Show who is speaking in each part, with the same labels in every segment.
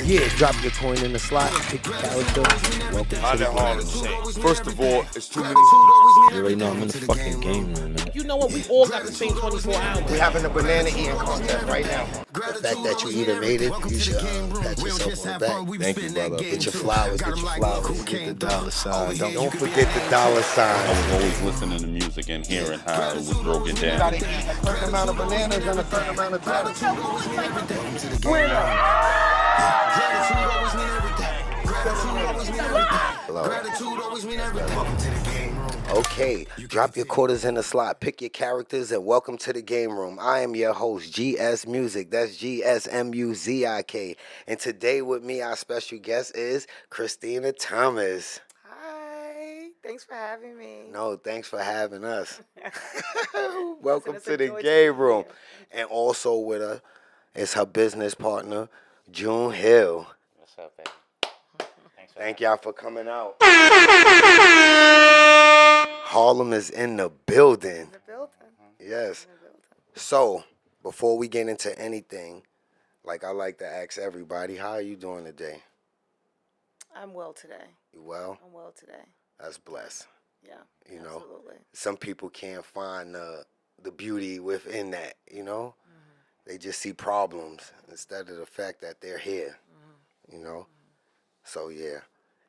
Speaker 1: Yeah, drop your coin in the slot, pick your character. Welcome to the game.
Speaker 2: First of all, it's too many.
Speaker 1: You already know I'm in the fucking game room, man.
Speaker 3: You know what? We all got the same 24 hours.
Speaker 4: We're having a banana eating contest right now. The fact that you even made it, you should pat yourself on the back.
Speaker 1: Thank you, brother.
Speaker 4: Get your flowers, get your flowers.
Speaker 1: Get the dollar sign.
Speaker 4: Don't forget the dollar
Speaker 2: I
Speaker 4: sign.
Speaker 2: was always listening to music and hearing how it was broken
Speaker 4: You
Speaker 2: down.
Speaker 4: gotta eat a certain amount of bananas and a certain amount of dollars. Welcome to the game. Gratitude always mean everything. Welcome to the game room. Okay, drop your quarters in the slot, pick your characters, and welcome to the game room. I am your host, GSMuzik. That's GSMuzik. And today with me, our special guest is Christina Thomas.
Speaker 5: Hi, thanks for having me.
Speaker 4: No, thanks for having us. Welcome
Speaker 5: It's
Speaker 4: to
Speaker 5: a
Speaker 4: the
Speaker 5: joy to
Speaker 4: game
Speaker 5: be
Speaker 4: room.
Speaker 5: here.
Speaker 4: And also with her is her business partner, June Hill.
Speaker 6: What's up, baby? Thanks for
Speaker 4: Thank y'all for coming out. Harlem is in the building.
Speaker 5: The building.
Speaker 4: Yes.
Speaker 5: The building.
Speaker 4: So, before we get into anything, like I like to ask everybody, how are you doing today?
Speaker 5: I'm well today.
Speaker 4: You well?
Speaker 5: I'm well today.
Speaker 4: That's blessed.
Speaker 5: Yeah.
Speaker 4: You know,
Speaker 5: Absolutely.
Speaker 4: some people can't find the beauty within that, you know? They just see problems instead of the fact that they're here, you know? So, yeah.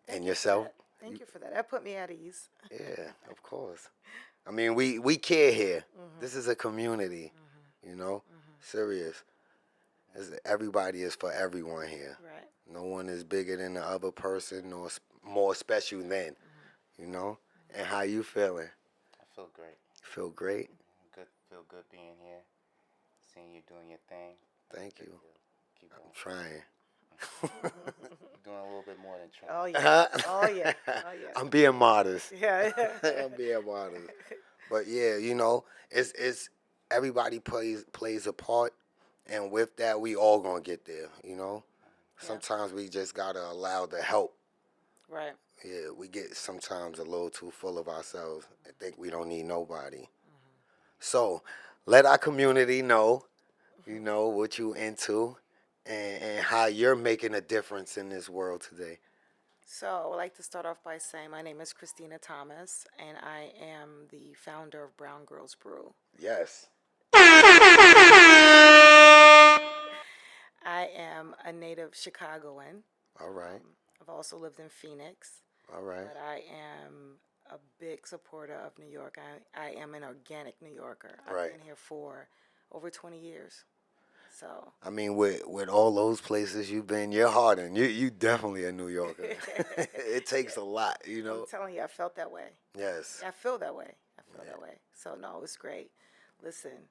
Speaker 4: And yourself?
Speaker 5: Thank you for that. That put me at ease.
Speaker 4: Yeah, of course. I mean, we care here. This is a community, you know? Serious. Everybody is for everyone here.
Speaker 5: Right.
Speaker 4: No one is bigger than the other person or more special than, you know? And how you feeling?
Speaker 6: I feel great.
Speaker 4: Feel great?
Speaker 6: Feel good being here. Seeing you doing your thing.
Speaker 4: Thank you.
Speaker 6: Keep
Speaker 4: I'm
Speaker 6: going.
Speaker 4: trying.
Speaker 6: Doing a little bit more than trying.
Speaker 5: Oh yeah. Oh yeah. Oh yeah.
Speaker 4: I'm being modest.
Speaker 5: Yeah.
Speaker 4: I'm being modest. But yeah, you know, it's everybody plays a part, and with that, we all gonna get there. You know, sometimes we just gotta allow the help.
Speaker 5: Right.
Speaker 4: Yeah, we get sometimes a little too full of ourselves and think we don't need nobody. So let our community know, you know, what you into and how you're making a difference in this world today.
Speaker 5: So I'd like to start off by saying my name is Christina Thomas, and I am the founder of BrownGirlsBrew.
Speaker 4: Yes.
Speaker 5: I am a native Chicagoan.
Speaker 4: All right.
Speaker 5: I've also lived in Phoenix.
Speaker 4: All right.
Speaker 5: But I am a big supporter of New York. I am an organic New Yorker. I've
Speaker 4: Right.
Speaker 5: been here for over 20 years. So
Speaker 4: I mean, with all those places you've been, you're hardened. You definitely a New Yorker. It takes a lot, you know.
Speaker 5: I'm telling you, I felt that way.
Speaker 4: Yes.
Speaker 5: I feel that way. That way. So no, it's great. Listen,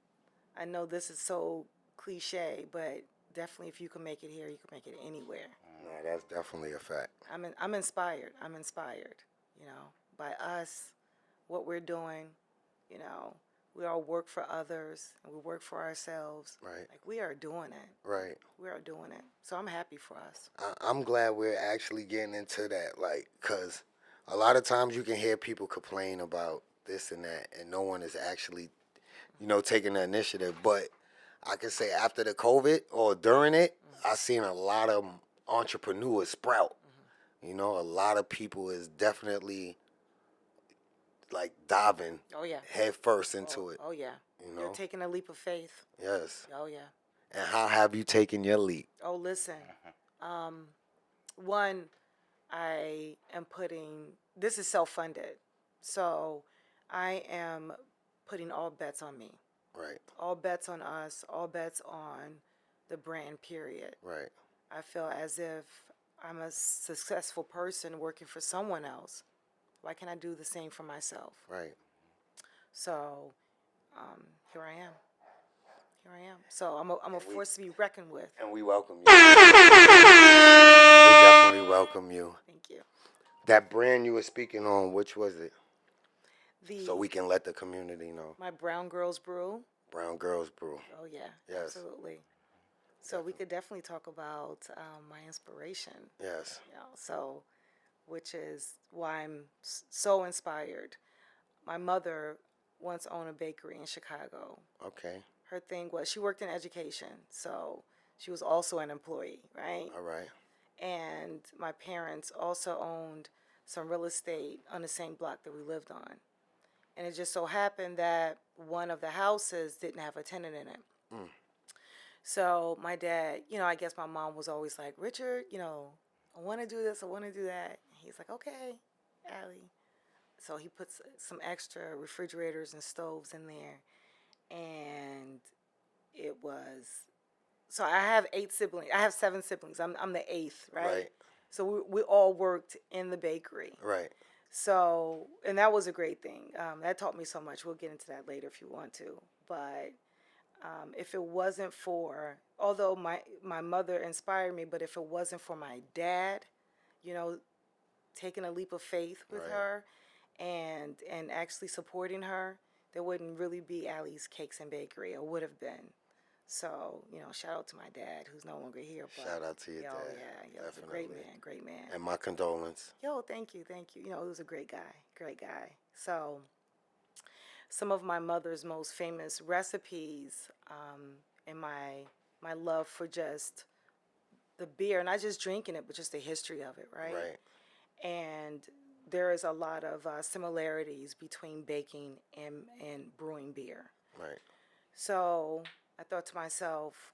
Speaker 5: I know this is so cliche, but definitely if you can make it here, you can make it anywhere.
Speaker 4: No, that's definitely a fact.
Speaker 5: I'm inspired. I'm inspired, you know, by us, what we're doing, you know. We all work for others, and we work for ourselves.
Speaker 4: Right.
Speaker 5: Like, we are doing it.
Speaker 4: Right.
Speaker 5: We are doing it. So I'm happy for us.
Speaker 4: I'm glad we're actually getting into that, like, because a lot of times you can hear people complain about this and that, and no one is actually, you know, taking the initiative. But I can say after the COVID or during it, I seen a lot of entrepreneurs sprout. You know, a lot of people is definitely like diving
Speaker 5: Oh, yeah.
Speaker 4: head first into it.
Speaker 5: Oh, yeah.
Speaker 4: You know?
Speaker 5: You're taking a leap of faith.
Speaker 4: Yes.
Speaker 5: Oh, yeah.
Speaker 4: And how have you taken your leap?
Speaker 5: Oh, listen. One, I am this is self-funded. So I am putting all bets on me.
Speaker 4: Right.
Speaker 5: All bets on us, all bets on the brand, period.
Speaker 4: Right.
Speaker 5: I feel as if I'm a successful person working for someone else. Why can't I do the same for myself?
Speaker 4: Right.
Speaker 5: So here I am. Here I am. So I'm a force to be reckoned with.
Speaker 4: And we welcome you. We definitely welcome you.
Speaker 5: Thank you.
Speaker 4: That brand you were speaking on, which was it?
Speaker 5: The
Speaker 4: So we can let the community know.
Speaker 5: my Brown Girls Brew.
Speaker 4: Brown Girls Brew.
Speaker 5: Oh yeah,
Speaker 4: Yes.
Speaker 5: absolutely. So we could definitely talk about my inspiration.
Speaker 4: Yes.
Speaker 5: You know, so which is why I'm so inspired. My mother once owned a bakery in Chicago.
Speaker 4: Okay.
Speaker 5: Her thing was she worked in education, so she was also an employee, right?
Speaker 4: All right.
Speaker 5: And my parents also owned some real estate on the same block that we lived on. And it just so happened that one of the houses didn't have a tenant in it. So my dad, I guess my mom was always like, Richard, I want to do this, I want to do that. And he's like, okay, Allie. So he puts some extra refrigerators and stoves in there. And it was, so I have 8 siblings. I have 7 siblings. I'm the 8th, right?
Speaker 4: Right.
Speaker 5: So we all worked in the bakery.
Speaker 4: Right.
Speaker 5: So, and that was a great thing. That taught me so much. We'll get into that later if you want to. But if it wasn't for, although my mother inspired me, but if it wasn't for my dad, taking a leap of faith with
Speaker 4: Right.
Speaker 5: her and actually supporting her, there wouldn't really be Allie's Cakes and Bakery, or would have been. So, shout out to my dad, who's no longer here. But,
Speaker 4: Shout out to your
Speaker 5: yo,
Speaker 4: dad.
Speaker 5: Yeah, he was a great man.
Speaker 4: And my condolence.
Speaker 5: Yo, thank you. He was a great guy. So, some of my mother's most famous recipes, and my love for just the beer, not just drinking it, but just the history of it, right?
Speaker 4: Right.
Speaker 5: And there is a lot of similarities between baking and brewing beer.
Speaker 4: Right.
Speaker 5: So I thought to myself,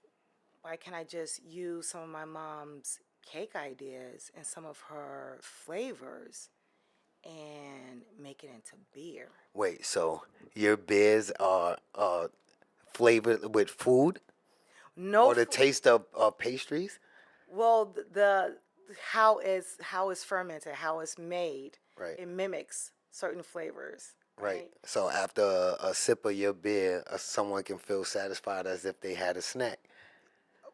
Speaker 5: why can't I just use some of my mom's cake ideas and some of her flavors and make it into beer?
Speaker 4: Wait, so your beers are flavored with food?
Speaker 5: No,
Speaker 4: Or the taste of pastries?
Speaker 5: well, the how it's fermented, how it's made,
Speaker 4: Right.
Speaker 5: it mimics certain flavors.
Speaker 4: Right. So after a sip of your beer, someone can feel satisfied as if they had a snack.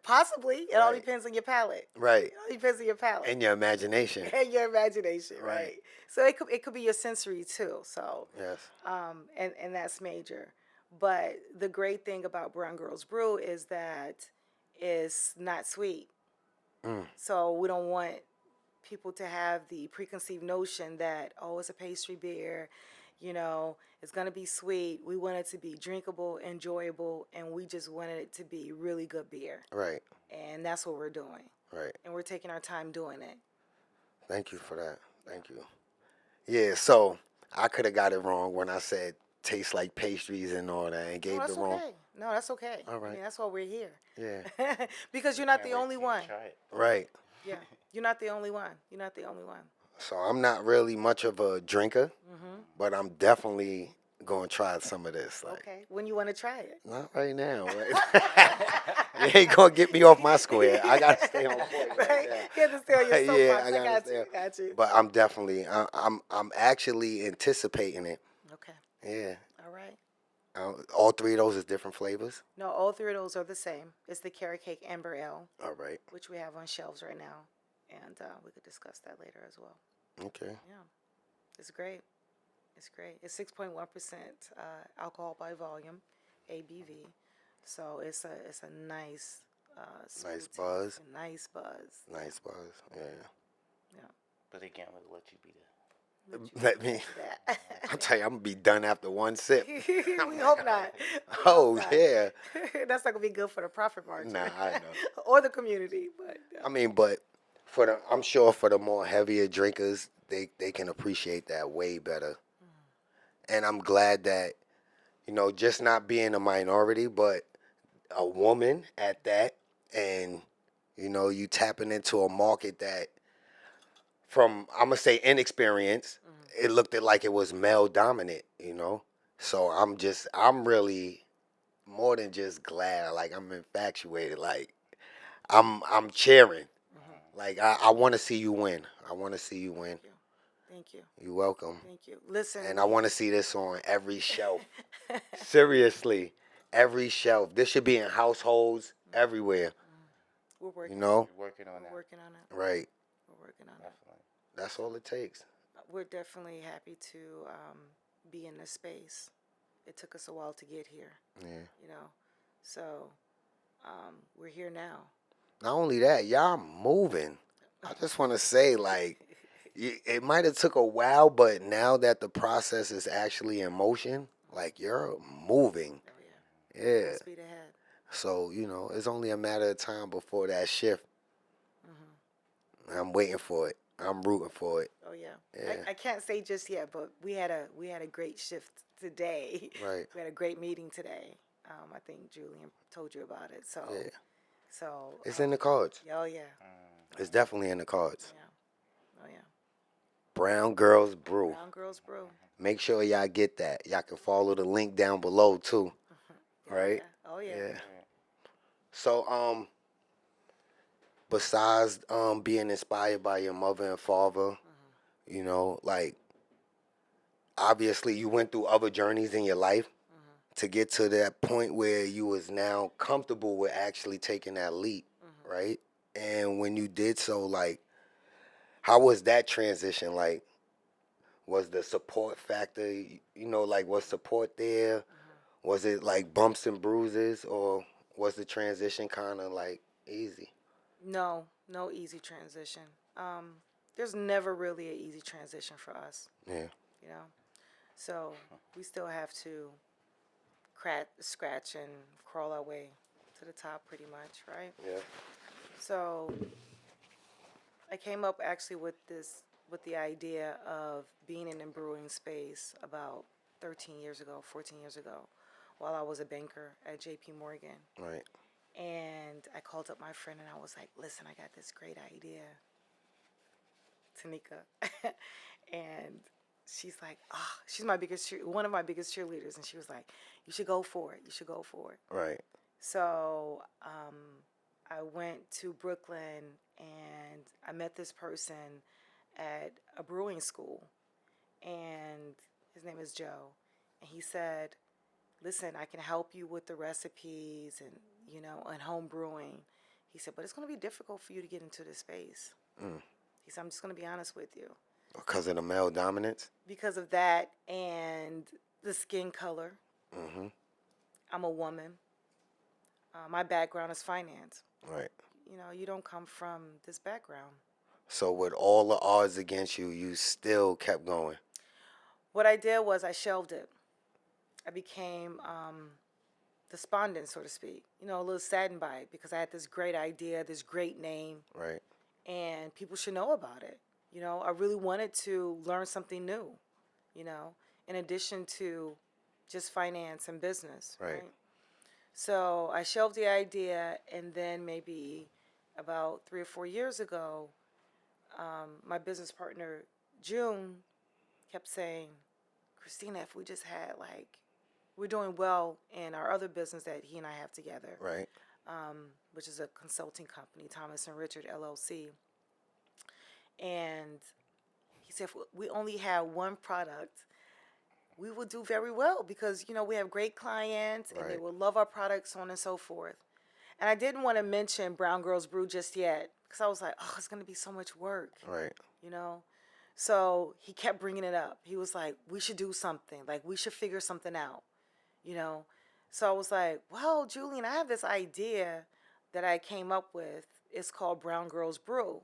Speaker 5: Possibly. It all
Speaker 4: Right.
Speaker 5: depends on your palate.
Speaker 4: Right.
Speaker 5: It all depends on your palate.
Speaker 4: And your imagination.
Speaker 5: And your imagination, right?
Speaker 4: Right.
Speaker 5: So it could be your sensory too. So
Speaker 4: Yes.
Speaker 5: and that's major. But the great thing about Brown Girls Brew is that it's not sweet. So we don't want people to have the preconceived notion that, oh, it's a pastry beer, it's going to be sweet. We want it to be drinkable, enjoyable, and we just wanted it to be really good beer.
Speaker 4: Right.
Speaker 5: And that's what we're doing.
Speaker 4: Right.
Speaker 5: And we're taking our time doing it.
Speaker 4: Thank you for that. Thank you. Yeah, so I could have got it wrong when I said tastes like pastries and all that and gave
Speaker 5: No, that's
Speaker 4: the wrong.
Speaker 5: okay. No, that's okay.
Speaker 4: All right.
Speaker 5: I mean, that's why we're here.
Speaker 4: Yeah.
Speaker 5: Because you're not
Speaker 6: Can't
Speaker 5: the
Speaker 6: wait
Speaker 5: only
Speaker 6: till you
Speaker 5: one.
Speaker 6: try it.
Speaker 4: Right.
Speaker 5: Yeah. You're not the only one. You're not the only one.
Speaker 4: So I'm not really much of a drinker, but I'm definitely going to try some of this. Like,
Speaker 5: Okay. When you want to try it.
Speaker 4: not right now. You ain't going to get me off my square. I got to stay on point.
Speaker 5: Right? You have to stay on your soapbox.
Speaker 4: Yeah,
Speaker 5: I
Speaker 4: gotta
Speaker 5: got
Speaker 4: stay
Speaker 5: you.
Speaker 4: on-
Speaker 5: Got you.
Speaker 4: But I'm definitely, I'm actually anticipating it.
Speaker 5: Okay.
Speaker 4: Yeah.
Speaker 5: All right.
Speaker 4: All 3 of those is different flavors.
Speaker 5: No, all 3 of those are the same. It's the carrot cake Amber Ale,
Speaker 4: All right.
Speaker 5: which we have on shelves right now. And we could discuss that later as well.
Speaker 4: Okay.
Speaker 5: Yeah. It's great. It's great. It's 6.1% alcohol by volume, ABV. So it's a nice, smooth
Speaker 4: Nice
Speaker 5: taste,
Speaker 4: buzz.
Speaker 5: a nice buzz.
Speaker 4: Nice buzz. Yeah.
Speaker 5: Yeah.
Speaker 6: But they can't really let you be there.
Speaker 4: Let me.
Speaker 5: That.
Speaker 4: I'll tell you, I'm gonna be done after one sip.
Speaker 5: We hope not.
Speaker 4: Oh yeah.
Speaker 5: That's not gonna be good for the profit margin.
Speaker 4: Nah, I know.
Speaker 5: Or the community, but
Speaker 4: I mean, but I'm sure for the more heavier drinkers, they can appreciate that way better. And I'm glad that, just not being a minority, but a woman at that, and you tapping into a market that, from I'm gonna say inexperience, it looked like it was male dominant. So I'm really more than just glad. Like, I'm infatuated. Like, I'm cheering. Like, I want to see you win. I want to see you win.
Speaker 5: thank you.
Speaker 4: You're welcome.
Speaker 5: Thank you. Listen.
Speaker 4: And I want to see this on every shelf. Seriously, every shelf. This should be in households everywhere.
Speaker 5: We're working.
Speaker 6: You're working on
Speaker 5: We're
Speaker 6: that.
Speaker 5: working on it.
Speaker 4: Right.
Speaker 5: We're working on it.
Speaker 6: Definitely.
Speaker 4: That's all it takes.
Speaker 5: We're definitely happy to be in this space. It took us a while to get here.
Speaker 4: Yeah.
Speaker 5: So we're here now.
Speaker 4: Not only that, y'all moving. I just want to say, like, it might have took a while, but now that the process is actually in motion, like, you're moving.
Speaker 5: Oh yeah.
Speaker 4: Yeah.
Speaker 5: Speed ahead.
Speaker 4: So, it's only a matter of time before that shift. I'm waiting for it. I'm rooting for it.
Speaker 5: Oh yeah.
Speaker 4: Yeah.
Speaker 5: I can't say just yet, but we had a great shift today.
Speaker 4: Right.
Speaker 5: We had a great meeting today. I think Julian told you about it. So
Speaker 4: Yeah.
Speaker 5: so
Speaker 4: It's in the cards.
Speaker 5: oh yeah.
Speaker 4: It's definitely in the cards.
Speaker 5: Yeah. Oh yeah.
Speaker 4: Brown Girls Brew.
Speaker 5: Brown Girls Brew.
Speaker 4: Make sure y'all get that. Y'all can follow the link down below too. Right?
Speaker 5: Yeah. Oh yeah.
Speaker 4: Yeah. So besides being inspired by your mother and father, you know, like obviously you went through other journeys in your life to get to that point where you was now comfortable with actually taking that leap, right? And when you did so, like, how was that transition? Like, was the support factor, you know, like, was support there? Was it like bumps and bruises, or was the transition kind of like easy?
Speaker 5: No easy transition. There's never really an easy transition for us.
Speaker 4: Yeah.
Speaker 5: You know, so we still have to scratch and crawl our way to the top, pretty much, right?
Speaker 4: Yeah.
Speaker 5: So I came up actually with the idea of being in the brewing space about 13 years ago, 14 years ago, while I was a banker at J.P. Morgan.
Speaker 4: Right.
Speaker 5: And I called up my friend and I was like, listen, I got this great idea, Tanika. And she's like, she's one of my biggest cheerleaders. And she was like, you should go for it. You should go for it.
Speaker 4: Right.
Speaker 5: So I went to Brooklyn and I met this person at a brewing school. And his name is Joe. And he said, listen, I can help you with the recipes and, you know, and home brewing. He said, but it's going to be difficult for you to get into this space. He said, I'm just going to be honest with you.
Speaker 4: Because of the male dominance?
Speaker 5: Because of that and the skin color.
Speaker 4: Mm-hmm.
Speaker 5: I'm a woman. My background is finance.
Speaker 4: Right.
Speaker 5: You know, you don't come from this background.
Speaker 4: So with all the odds against you, you still kept going?
Speaker 5: What I did was I shelved it. I became despondent, so to speak. You know, a little saddened by it because I had this great idea, this great name.
Speaker 4: Right.
Speaker 5: And people should know about it. You know, I really wanted to learn something new, you know, in addition to just finance and business.
Speaker 4: Right.
Speaker 5: So I shelved the idea, and then maybe about 3 or 4 years ago, my business partner, June, kept saying, Christina, if we just had we're doing well in our other business that he and I have together.
Speaker 4: Right.
Speaker 5: Which is a consulting company, Thomas and Richard LLC. And he said, if we only had one product, we would do very well because, you know, we have great clients and they will love our products, so on and so forth. And I didn't want to mention Brown Girls Brew just yet because I was like, oh, it's going to be so much work.
Speaker 4: Right.
Speaker 5: You know? So he kept bringing it up. He was like, we should do something. Like, we should figure something out, you know? So I was like, well, Julian, I have this idea that I came up with. It's called Brown Girls Brew.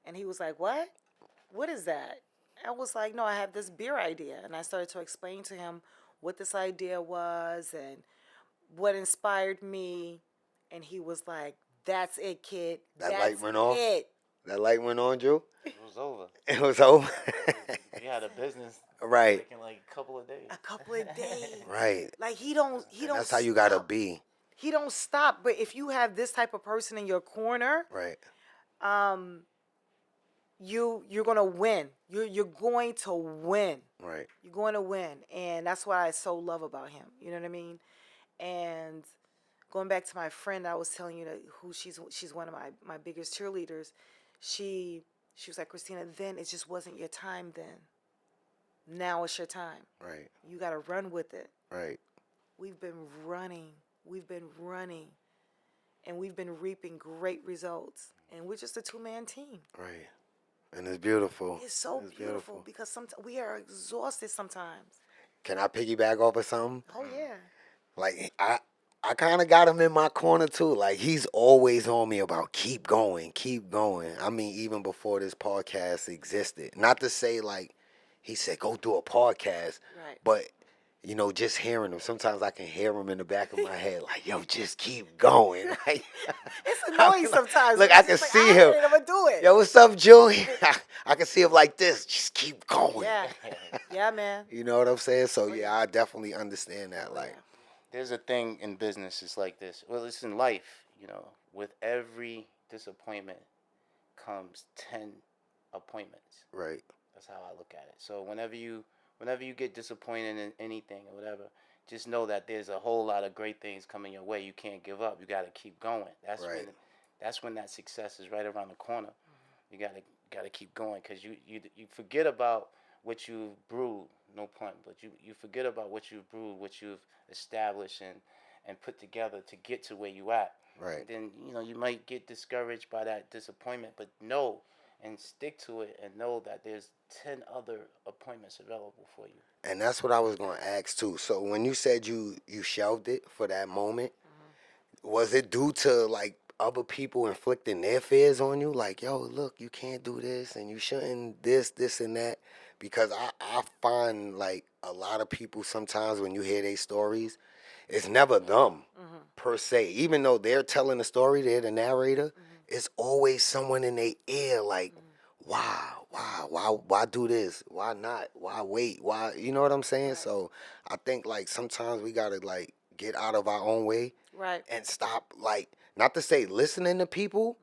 Speaker 5: And he was like, what? What is that? I was like, no, I have this beer idea. And I started to explain to him what this idea was and what inspired me. And he was like, that's it, kid.
Speaker 4: That
Speaker 5: That's
Speaker 4: light went on?
Speaker 5: it.
Speaker 4: That light went on, Drew?
Speaker 6: It was over.
Speaker 4: It was over?
Speaker 6: We had a business
Speaker 4: Right.
Speaker 6: taking like a couple of days.
Speaker 5: A couple of days.
Speaker 4: Right.
Speaker 5: Like he don't
Speaker 4: That's how you gotta
Speaker 5: stop.
Speaker 4: be.
Speaker 5: He don't stop. But if you have this type of person in your corner,
Speaker 4: Right.
Speaker 5: you're gonna win. You're going to win.
Speaker 4: Right.
Speaker 5: You're going to win. And that's what I so love about him. You know what I mean? And going back to my friend, I was telling you that who she's one of my biggest cheerleaders. She was like, Christina, then it just wasn't your time then. Now it's your time.
Speaker 4: Right.
Speaker 5: You got to run with it.
Speaker 4: Right.
Speaker 5: We've been running. And we've been reaping great results. And we're just a two-man team.
Speaker 4: Right. And it's beautiful.
Speaker 5: It's so beautiful because sometimes we are exhausted sometimes.
Speaker 4: Can I piggyback off of something?
Speaker 5: Oh, yeah.
Speaker 4: Like, I kind of got him in my corner, too. Like, he's always on me about keep going, keep going. I mean, even before this podcast existed. Not to say, like, he said, go do a podcast.
Speaker 5: Right.
Speaker 4: But you know, just hearing them. Sometimes I can hear them in the back of my head, like, yo, just keep going. Like,
Speaker 5: It's annoying sometimes.
Speaker 4: Look,
Speaker 5: but
Speaker 4: I
Speaker 5: it's
Speaker 4: can
Speaker 5: just like,
Speaker 4: see
Speaker 5: I
Speaker 4: him.
Speaker 5: hate it, I'm gonna do it.
Speaker 4: Yo, what's up, Julie? I can see him like this. Just keep going.
Speaker 5: Yeah, yeah, man.
Speaker 4: You know what I'm saying? So yeah, I definitely understand that. Like,
Speaker 6: There's a thing in business. It's like this. Well, it's in life. You know, with every disappointment comes 10 appointments.
Speaker 4: right,
Speaker 6: That's how I look at it. So whenever you get disappointed in anything or whatever, just know that there's a whole lot of great things coming your way. You can't give up. You got to keep going.
Speaker 4: Right.
Speaker 6: That's when that success is right around the corner. You gotta keep going, because you forget about what you've brewed, no pun, but you forget about what you've brewed, what you've established and put together to get to where you at.
Speaker 4: right.
Speaker 6: And then you might get discouraged by that disappointment, but know and stick to it, and know that there's 10 other appointments available for you.
Speaker 4: And that's what I was gonna ask too. So when you said you shelved it for that moment, was it due to like other people inflicting their fears on you? Like, yo, look, you can't do this and you shouldn't this and that. Because I find like a lot of people sometimes when you hear their stories, it's never them per se. Even though they're telling the story, they're the narrator, it's always someone in their ear like, why do this? Why not? Why wait? Why, you know what I'm saying? So I think like sometimes we gotta like get out of our own way
Speaker 5: Right.
Speaker 4: and stop, like, not to say listening to people,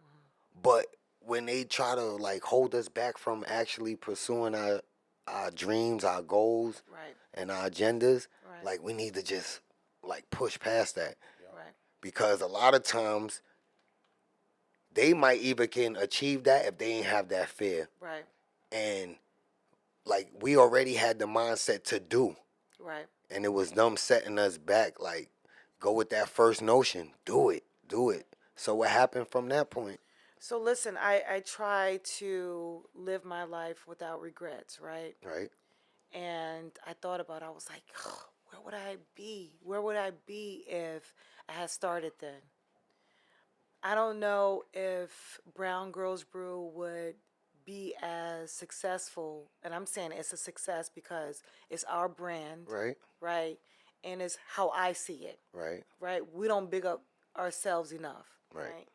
Speaker 4: but when they try to like hold us back from actually pursuing our dreams, our goals,
Speaker 5: Right.
Speaker 4: and our agendas,
Speaker 5: Right.
Speaker 4: like we need to just like push past that.
Speaker 5: Right.
Speaker 4: Because a lot of times they might even can achieve that if they ain't have that fear.
Speaker 5: Right.
Speaker 4: And like we already had the mindset to do.
Speaker 5: Right.
Speaker 4: And it was them setting us back, like, go with that first notion. Do it. So what happened from that point?
Speaker 5: So listen, I try to live my life without regrets, right?
Speaker 4: Right?
Speaker 5: And I thought about it, I was like, oh, where would I be? Where would I be if I had started then? I don't know if Brown Girls Brew would be as successful, and I'm saying it's a success because it's our brand,
Speaker 4: Right?
Speaker 5: right? And it's how I see it,
Speaker 4: Right?
Speaker 5: right? We don't big up ourselves enough,
Speaker 4: Right.
Speaker 5: right?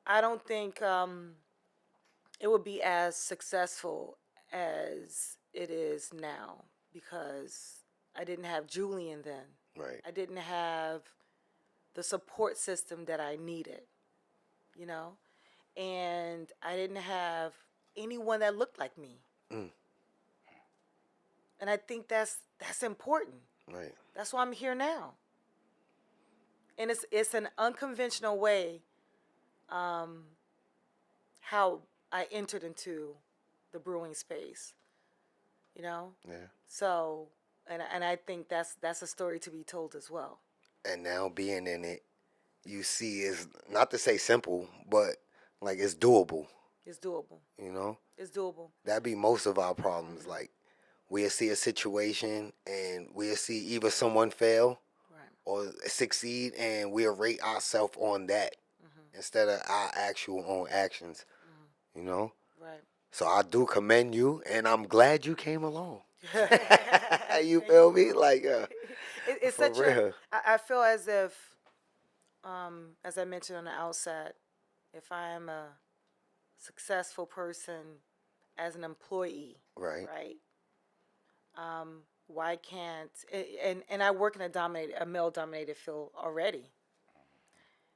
Speaker 5: I don't think it would be as successful as it is now because I didn't have Julian then.
Speaker 4: Right.
Speaker 5: I didn't have the support system that I needed, you know? And I didn't have anyone that looked like me.
Speaker 4: Mm.
Speaker 5: And I think that's important.
Speaker 4: Right.
Speaker 5: That's why I'm here now. And it's an unconventional way how I entered into the brewing space, you know?
Speaker 4: Yeah.
Speaker 5: So, and I think that's a story to be told as well.
Speaker 4: And now being in it, you see is not to say simple, but like it's doable.
Speaker 5: It's doable.
Speaker 4: You know?
Speaker 5: It's doable.
Speaker 4: That'd be most of our problems. Like we'll see a situation and we'll see either someone fail or succeed, and we'll rate ourselves on that instead of our actual own actions. You know?
Speaker 5: Right.
Speaker 4: So I do commend you, and I'm glad you came along. You feel me? Like,
Speaker 5: It's
Speaker 4: for
Speaker 5: such
Speaker 4: real.
Speaker 5: I feel as if, as I mentioned on the outset, if I am a successful person as an employee,
Speaker 4: Right.
Speaker 5: right? Why can't and I work in a male-dominated field already,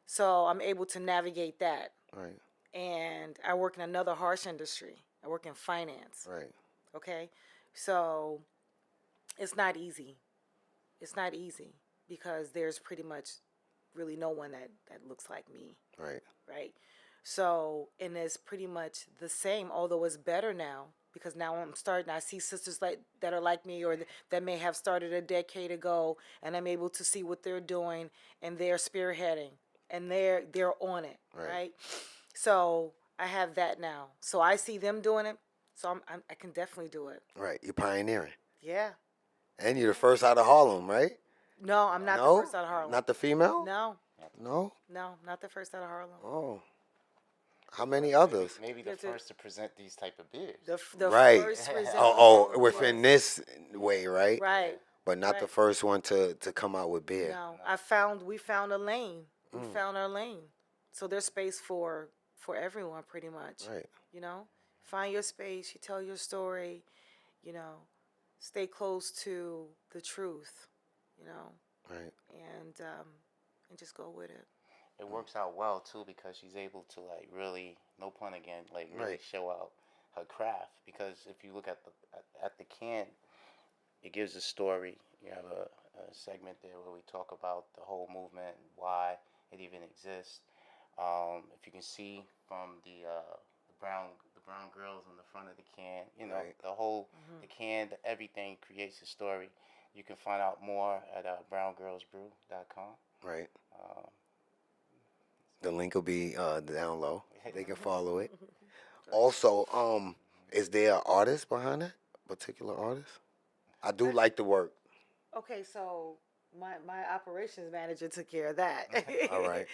Speaker 5: so I'm able to navigate that.
Speaker 4: Right.
Speaker 5: And I work in another harsh industry. I work in finance.
Speaker 4: Right.
Speaker 5: Okay, so it's not easy. It's not easy because there's pretty much really no one that looks like me.
Speaker 4: Right.
Speaker 5: Right. So, and it's pretty much the same, although it's better now because now I see sisters that are like me or that may have started a decade ago, and I'm able to see what they're doing, and they're spearheading, and they're on it, right? So I have that now. So I see them doing it, so I can definitely do it.
Speaker 4: Right. You're pioneering.
Speaker 5: Yeah.
Speaker 4: And you're the first out of Harlem, right?
Speaker 5: No, I'm not
Speaker 4: No?
Speaker 5: the first out of Harlem.
Speaker 4: Not the female?
Speaker 5: No,
Speaker 4: No?
Speaker 5: not the first out of Harlem.
Speaker 4: Oh. How many others?
Speaker 6: Maybe the
Speaker 5: That's it.
Speaker 6: first to present these type of beers.
Speaker 5: The
Speaker 4: Right.
Speaker 5: first result.
Speaker 4: Oh, within this way, right?
Speaker 5: Right.
Speaker 4: but not the
Speaker 5: Right.
Speaker 4: first one to come out with beer.
Speaker 5: No, we found a lane. We found our lane. So there's space for everyone, pretty much.
Speaker 4: Right.
Speaker 5: You know, find your space. You tell your story. You know, stay close to the truth. You know,
Speaker 4: Right.
Speaker 5: and just go with it.
Speaker 6: It works out well too because she's able to like really, no pun again, like really
Speaker 4: Right.
Speaker 6: show out her craft. Because if you look at the can, it gives a story. You have a segment there where we talk about the whole movement and why it even exists. If you can see from the brown girls on the front of the can, you know,
Speaker 4: Right.
Speaker 6: the whole the can, everything creates a story. You can find out more at BrownGirlsBrew.com.
Speaker 4: Right.
Speaker 6: Um,
Speaker 4: The link will be down low. They can follow it. Also, is there an artist behind it? Particular artist? I do like the work.
Speaker 5: Okay, so my operations manager took care of that.
Speaker 4: All right.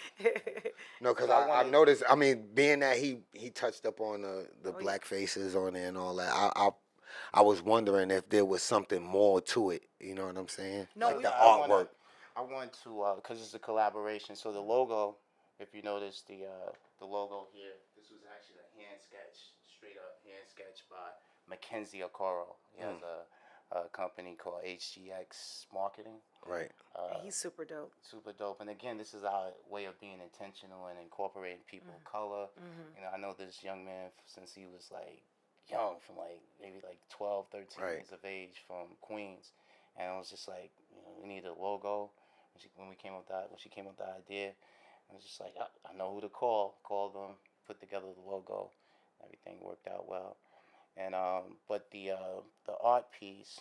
Speaker 4: No, because
Speaker 6: I
Speaker 4: I
Speaker 6: wanted-
Speaker 4: noticed. I mean, being that he touched up on the
Speaker 5: yeah.
Speaker 4: black faces on it and all that, I was wondering if there was something more to it. You know what I'm saying?
Speaker 5: No,
Speaker 4: like
Speaker 5: we-
Speaker 4: the
Speaker 6: I wanna-
Speaker 4: artwork.
Speaker 6: I want to, because it's a collaboration. So the logo, if you notice the logo here, this was actually a hand sketch, straight up hand sketch by Mackenzie Okoro. He has a company called HGX Marketing.
Speaker 4: Right.
Speaker 5: He's super dope.
Speaker 6: Super dope. And again, this is our way of being intentional and incorporating people of color. You know, I know this young man since he was like young, from like maybe like 12, 13
Speaker 4: Right.
Speaker 6: years of age, from Queens. And I was just like, you know, we need a logo. When she came up with the idea, I was just like, I know who to call. Called them, put together the logo. Everything worked out well. And but the art piece,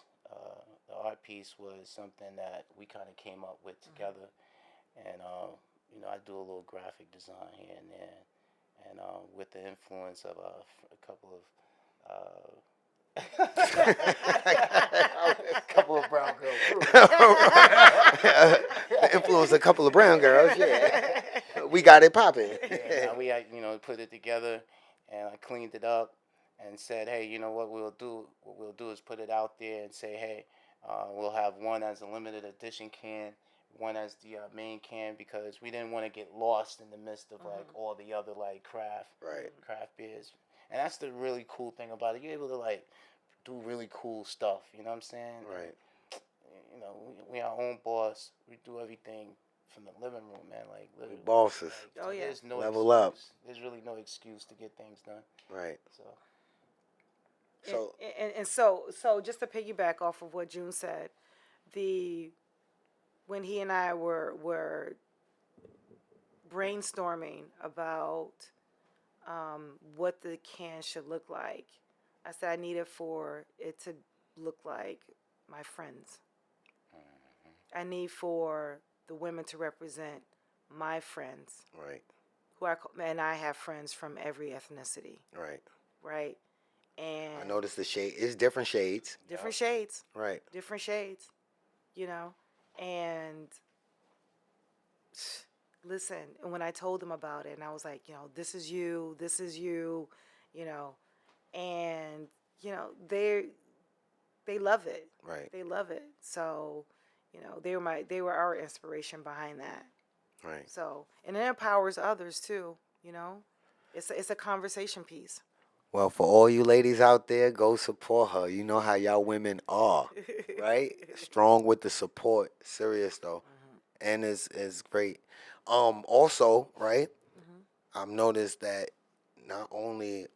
Speaker 6: was something that we kind of came up with together. And you know, I do a little graphic design here and there, and with the influence of a couple of. A couple of brown girls.
Speaker 4: Influenced a couple of brown girls. Yeah. We got it popping.
Speaker 6: Yeah, we you know, put it together, and I cleaned it up and said, hey, you know what we'll do? What we'll do is put it out there and say, hey, we'll have one as a limited edition can, one as the main can, because we didn't want to get lost in the midst of like all the other like craft beers. And that's the really cool thing about it. You're able to like do really cool stuff. You know what I'm saying?
Speaker 4: Right.
Speaker 6: You know, we our own boss. We do everything from the living room, man. Like literally.
Speaker 4: Bosses.
Speaker 6: Like,
Speaker 5: Oh, yeah.
Speaker 6: There's no
Speaker 4: Level up.
Speaker 6: excuse. There's really no excuse to get things done.
Speaker 4: Right.
Speaker 6: So.
Speaker 4: So
Speaker 5: And so just to piggyback off of what June said, when he and I were brainstorming about what the can should look like, I said I needed for it to look like my friends. I need for the women to represent my friends,
Speaker 4: right.
Speaker 5: and I have friends from every ethnicity,
Speaker 4: Right.
Speaker 5: right? And
Speaker 4: I noticed the shade. It's different shades.
Speaker 5: different shades.
Speaker 4: Right.
Speaker 5: Different shades, you know. And listen, when I told them about it, and I was like, you know, this is you, you know, and you know, they love it.
Speaker 4: Right.
Speaker 5: They love it. So, you know, they were our inspiration behind that.
Speaker 4: Right.
Speaker 5: So, and it empowers others too, you know. It's a conversation piece.
Speaker 4: Well, for all you ladies out there, go support her. You know how y'all women are, right? Strong with the support. Serious though, and is great. Also, right? I've noticed that not only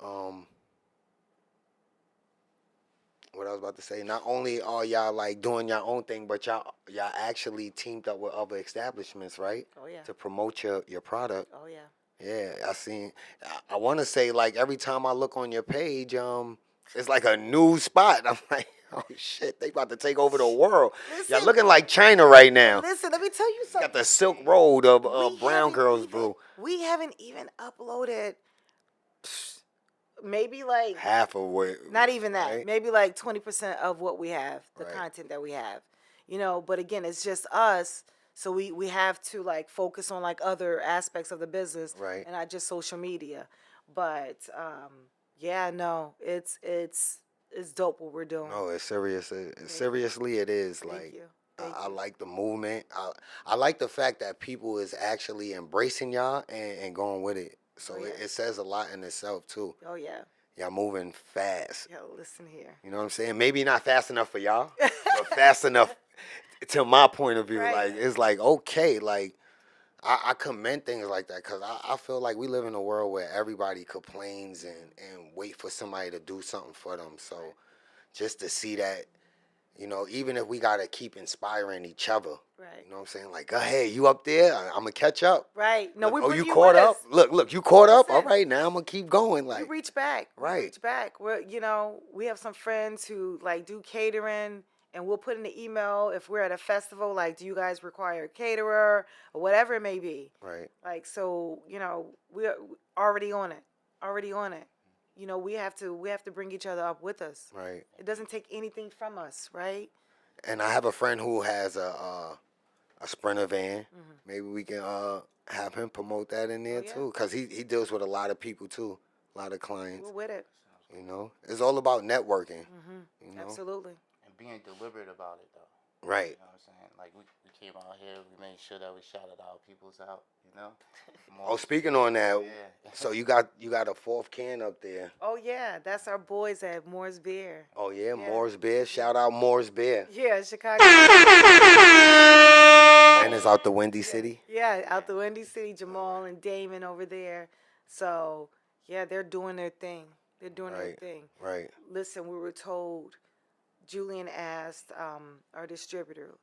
Speaker 4: what I was about to say, not only are y'all like doing your own thing, but y'all actually teamed up with other establishments, right?
Speaker 5: Oh yeah.
Speaker 4: To promote your product.
Speaker 5: Oh yeah.
Speaker 4: Yeah, I want to say, like, every time I look on your page, it's like a new spot. I'm like, oh shit, they about to take over the world.
Speaker 5: Listen,
Speaker 4: Y'all looking like China right now.
Speaker 5: Listen, let me tell you something.
Speaker 4: Got the Silk Road of
Speaker 5: We
Speaker 4: Brown
Speaker 5: haven't
Speaker 4: Girls
Speaker 5: even-
Speaker 4: Brew.
Speaker 5: We haven't even uploaded maybe like
Speaker 4: Half of what?
Speaker 5: not even that.
Speaker 4: right?
Speaker 5: Maybe like 20% of what we have, the
Speaker 4: Right.
Speaker 5: content that we have. You know, but again, it's just us. So we have to like focus on like other aspects of the business
Speaker 4: Right.
Speaker 5: and not just social media. But yeah, no, it's it's dope what we're doing.
Speaker 4: No, it's serious. Seriously, it is.
Speaker 5: Thank
Speaker 4: Like,
Speaker 5: you.
Speaker 4: I like the movement. I like the fact that people is actually embracing y'all and going with it. So
Speaker 5: Oh, yeah.
Speaker 4: it says a lot in itself too.
Speaker 5: Oh yeah.
Speaker 4: Y'all moving fast.
Speaker 5: Yo, listen here.
Speaker 4: You know what I'm saying? Maybe not fast enough for y'all, but fast enough to my point of view.
Speaker 5: Right.
Speaker 4: Like, it's like, okay, like, I commend things like that because I feel like we live in a world where everybody complains and wait for somebody to do something for them. So just to see that, you know, even if we got to keep inspiring each other.
Speaker 5: Right.
Speaker 4: You know what I'm saying? Like, go ahead, you up there, I'm going to catch up.
Speaker 5: Right. No,
Speaker 4: Look,
Speaker 5: we
Speaker 4: oh,
Speaker 5: bring
Speaker 4: you
Speaker 5: you
Speaker 4: caught
Speaker 5: with
Speaker 4: up?
Speaker 5: us.
Speaker 4: Look, you caught up? All
Speaker 5: Listen.
Speaker 4: right, now I'm going to keep going. Like,
Speaker 5: You reach back.
Speaker 4: Right.
Speaker 5: We reach back. We're, you know, we have some friends who like do catering, and we'll put in the email if we're at a festival, like, do you guys require a caterer or whatever it may be.
Speaker 4: right,
Speaker 5: Like, so, you know, we're already on it. Already on it. You know, we have to bring each other up with us.
Speaker 4: right.
Speaker 5: It doesn't take anything from us, right?
Speaker 4: And I have a friend who has a Sprinter van. Maybe we can have him promote that in there
Speaker 5: Oh, yeah.
Speaker 4: too, because he deals with a lot of people too, a lot of clients.
Speaker 5: We're with it.
Speaker 4: You know, it's all about networking. You know,
Speaker 5: Absolutely.
Speaker 6: And being deliberate about it, though.
Speaker 4: right?
Speaker 6: You know what I'm saying? Like, we came out here, we made sure that we shouted our peoples out, you know?
Speaker 4: Oh, speaking on that,
Speaker 6: Yeah.
Speaker 4: so you got a fourth can up there.
Speaker 5: Oh yeah, that's our boys at Moore's Beer.
Speaker 4: Oh yeah,
Speaker 5: Yeah.
Speaker 4: Moore's Beer. Shout out Moore's Beer.
Speaker 5: Yeah, Chicago.
Speaker 4: And it's out the Windy City.
Speaker 5: Yeah, out the Windy City, Jamal and Damon over there. So yeah, they're doing their thing. They're doing their
Speaker 4: Right.
Speaker 5: thing.
Speaker 4: Right.
Speaker 5: Listen, we were told. Julian asked our distributor,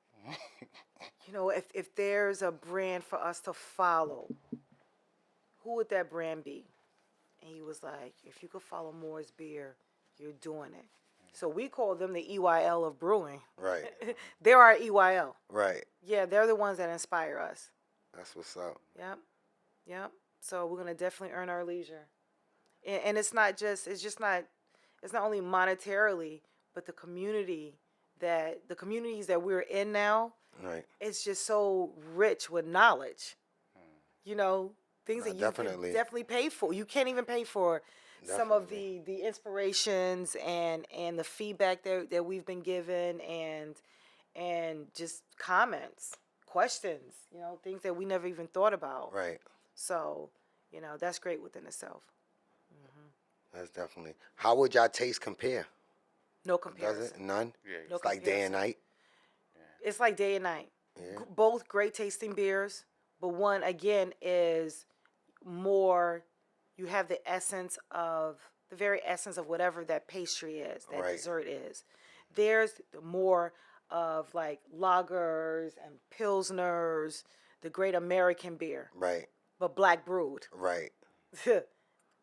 Speaker 5: you know, if there's a brand for us to follow, who would that brand be? And he was like, if you could follow Moore's Beer, you're doing it. So we call them the EYL of brewing.
Speaker 4: Right.
Speaker 5: They're our EYL.
Speaker 4: Right.
Speaker 5: Yeah, they're the ones that inspire us.
Speaker 4: That's what's up.
Speaker 5: Yep. Yep. So we're gonna definitely earn our leisure. And it's not only monetarily, but the communities that we're in now,
Speaker 4: Right.
Speaker 5: it's just so rich with knowledge. You know, things that you
Speaker 4: Definitely.
Speaker 5: can definitely pay for. You can't even pay for some of the inspirations and the feedback that we've been given and just comments, questions, you know, things that we never even thought about.
Speaker 4: Right.
Speaker 5: So, you know, that's great within itself.
Speaker 4: That's definitely. How would y'all taste compare?
Speaker 5: No
Speaker 4: Does
Speaker 5: comparison.
Speaker 4: it? None.
Speaker 6: Yeah.
Speaker 5: No
Speaker 4: It's like day and night.
Speaker 5: It's like day and night.
Speaker 4: Yeah.
Speaker 5: Both great tasting beers, but one again is more. You have the very essence of whatever that pastry is, that
Speaker 4: Right.
Speaker 5: dessert is. There's more of like lagers and pilsners, the great American beer,
Speaker 4: Right.
Speaker 5: but black brewed.
Speaker 4: Right.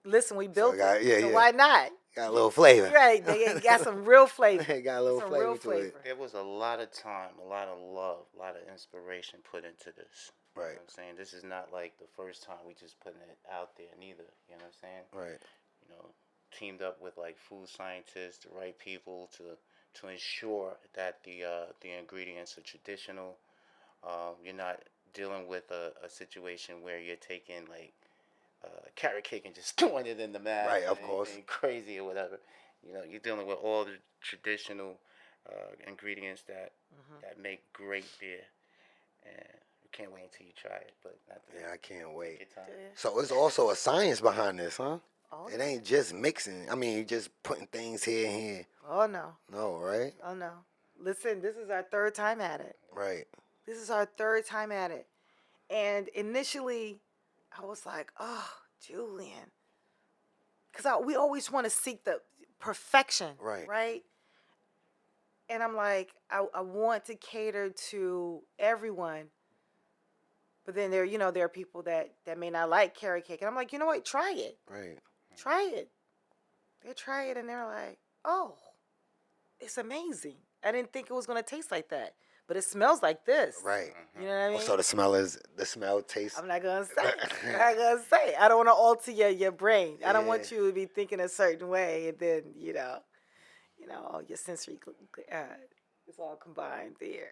Speaker 5: Listen, we built
Speaker 4: got-
Speaker 5: it,
Speaker 4: yeah,
Speaker 5: so
Speaker 4: yeah.
Speaker 5: why not?
Speaker 4: Got a little flavor.
Speaker 5: Right, they got some real flavor.
Speaker 4: They got a little
Speaker 5: Some
Speaker 4: flavor
Speaker 5: real
Speaker 4: to
Speaker 5: flavor.
Speaker 4: it.
Speaker 6: There was a lot of time, a lot of love, a lot of inspiration put into this. You know
Speaker 4: Right.
Speaker 6: what I'm saying? This is not like the first time we just putting it out there neither. You know what I'm saying?
Speaker 4: Right.
Speaker 6: You know, teamed up with like food scientists, the right people to ensure that the ingredients are traditional. You're not dealing with a situation where you're taking like carrot cake and just throwing it in the mash.
Speaker 4: Right, of
Speaker 6: and
Speaker 4: course.
Speaker 6: anything crazy or whatever. You know, you're dealing with all the traditional ingredients that make great beer, and you can't wait until you try it. But not to
Speaker 4: Yeah, I can't wait.
Speaker 6: get time.
Speaker 4: So it's also a science behind this, huh?
Speaker 5: Oh,
Speaker 4: It ain't just mixing. I mean, you just putting things here and here.
Speaker 5: oh no.
Speaker 4: No, right?
Speaker 5: Oh no. Listen, this is our third time at it.
Speaker 4: Right.
Speaker 5: This is our third time at it. And initially, I was like, oh, Julian. Because we always want to seek the perfection.
Speaker 4: Right.
Speaker 5: Right? And I'm like, I want to cater to everyone. But then there are people that may not like carrot cake. And I'm like, you know what? Try it.
Speaker 4: Right.
Speaker 5: Try it. They try it and they're like, oh, it's amazing. I didn't think it was going to taste like that. But it smells like this.
Speaker 4: Right.
Speaker 5: You know what I mean?
Speaker 4: So the smell tastes.
Speaker 5: I'm not going to say. I'm not going to say. I don't want to alter your brain. I don't want
Speaker 4: Yeah.
Speaker 5: you to be thinking a certain way and then, all your sensory, it's all combined there.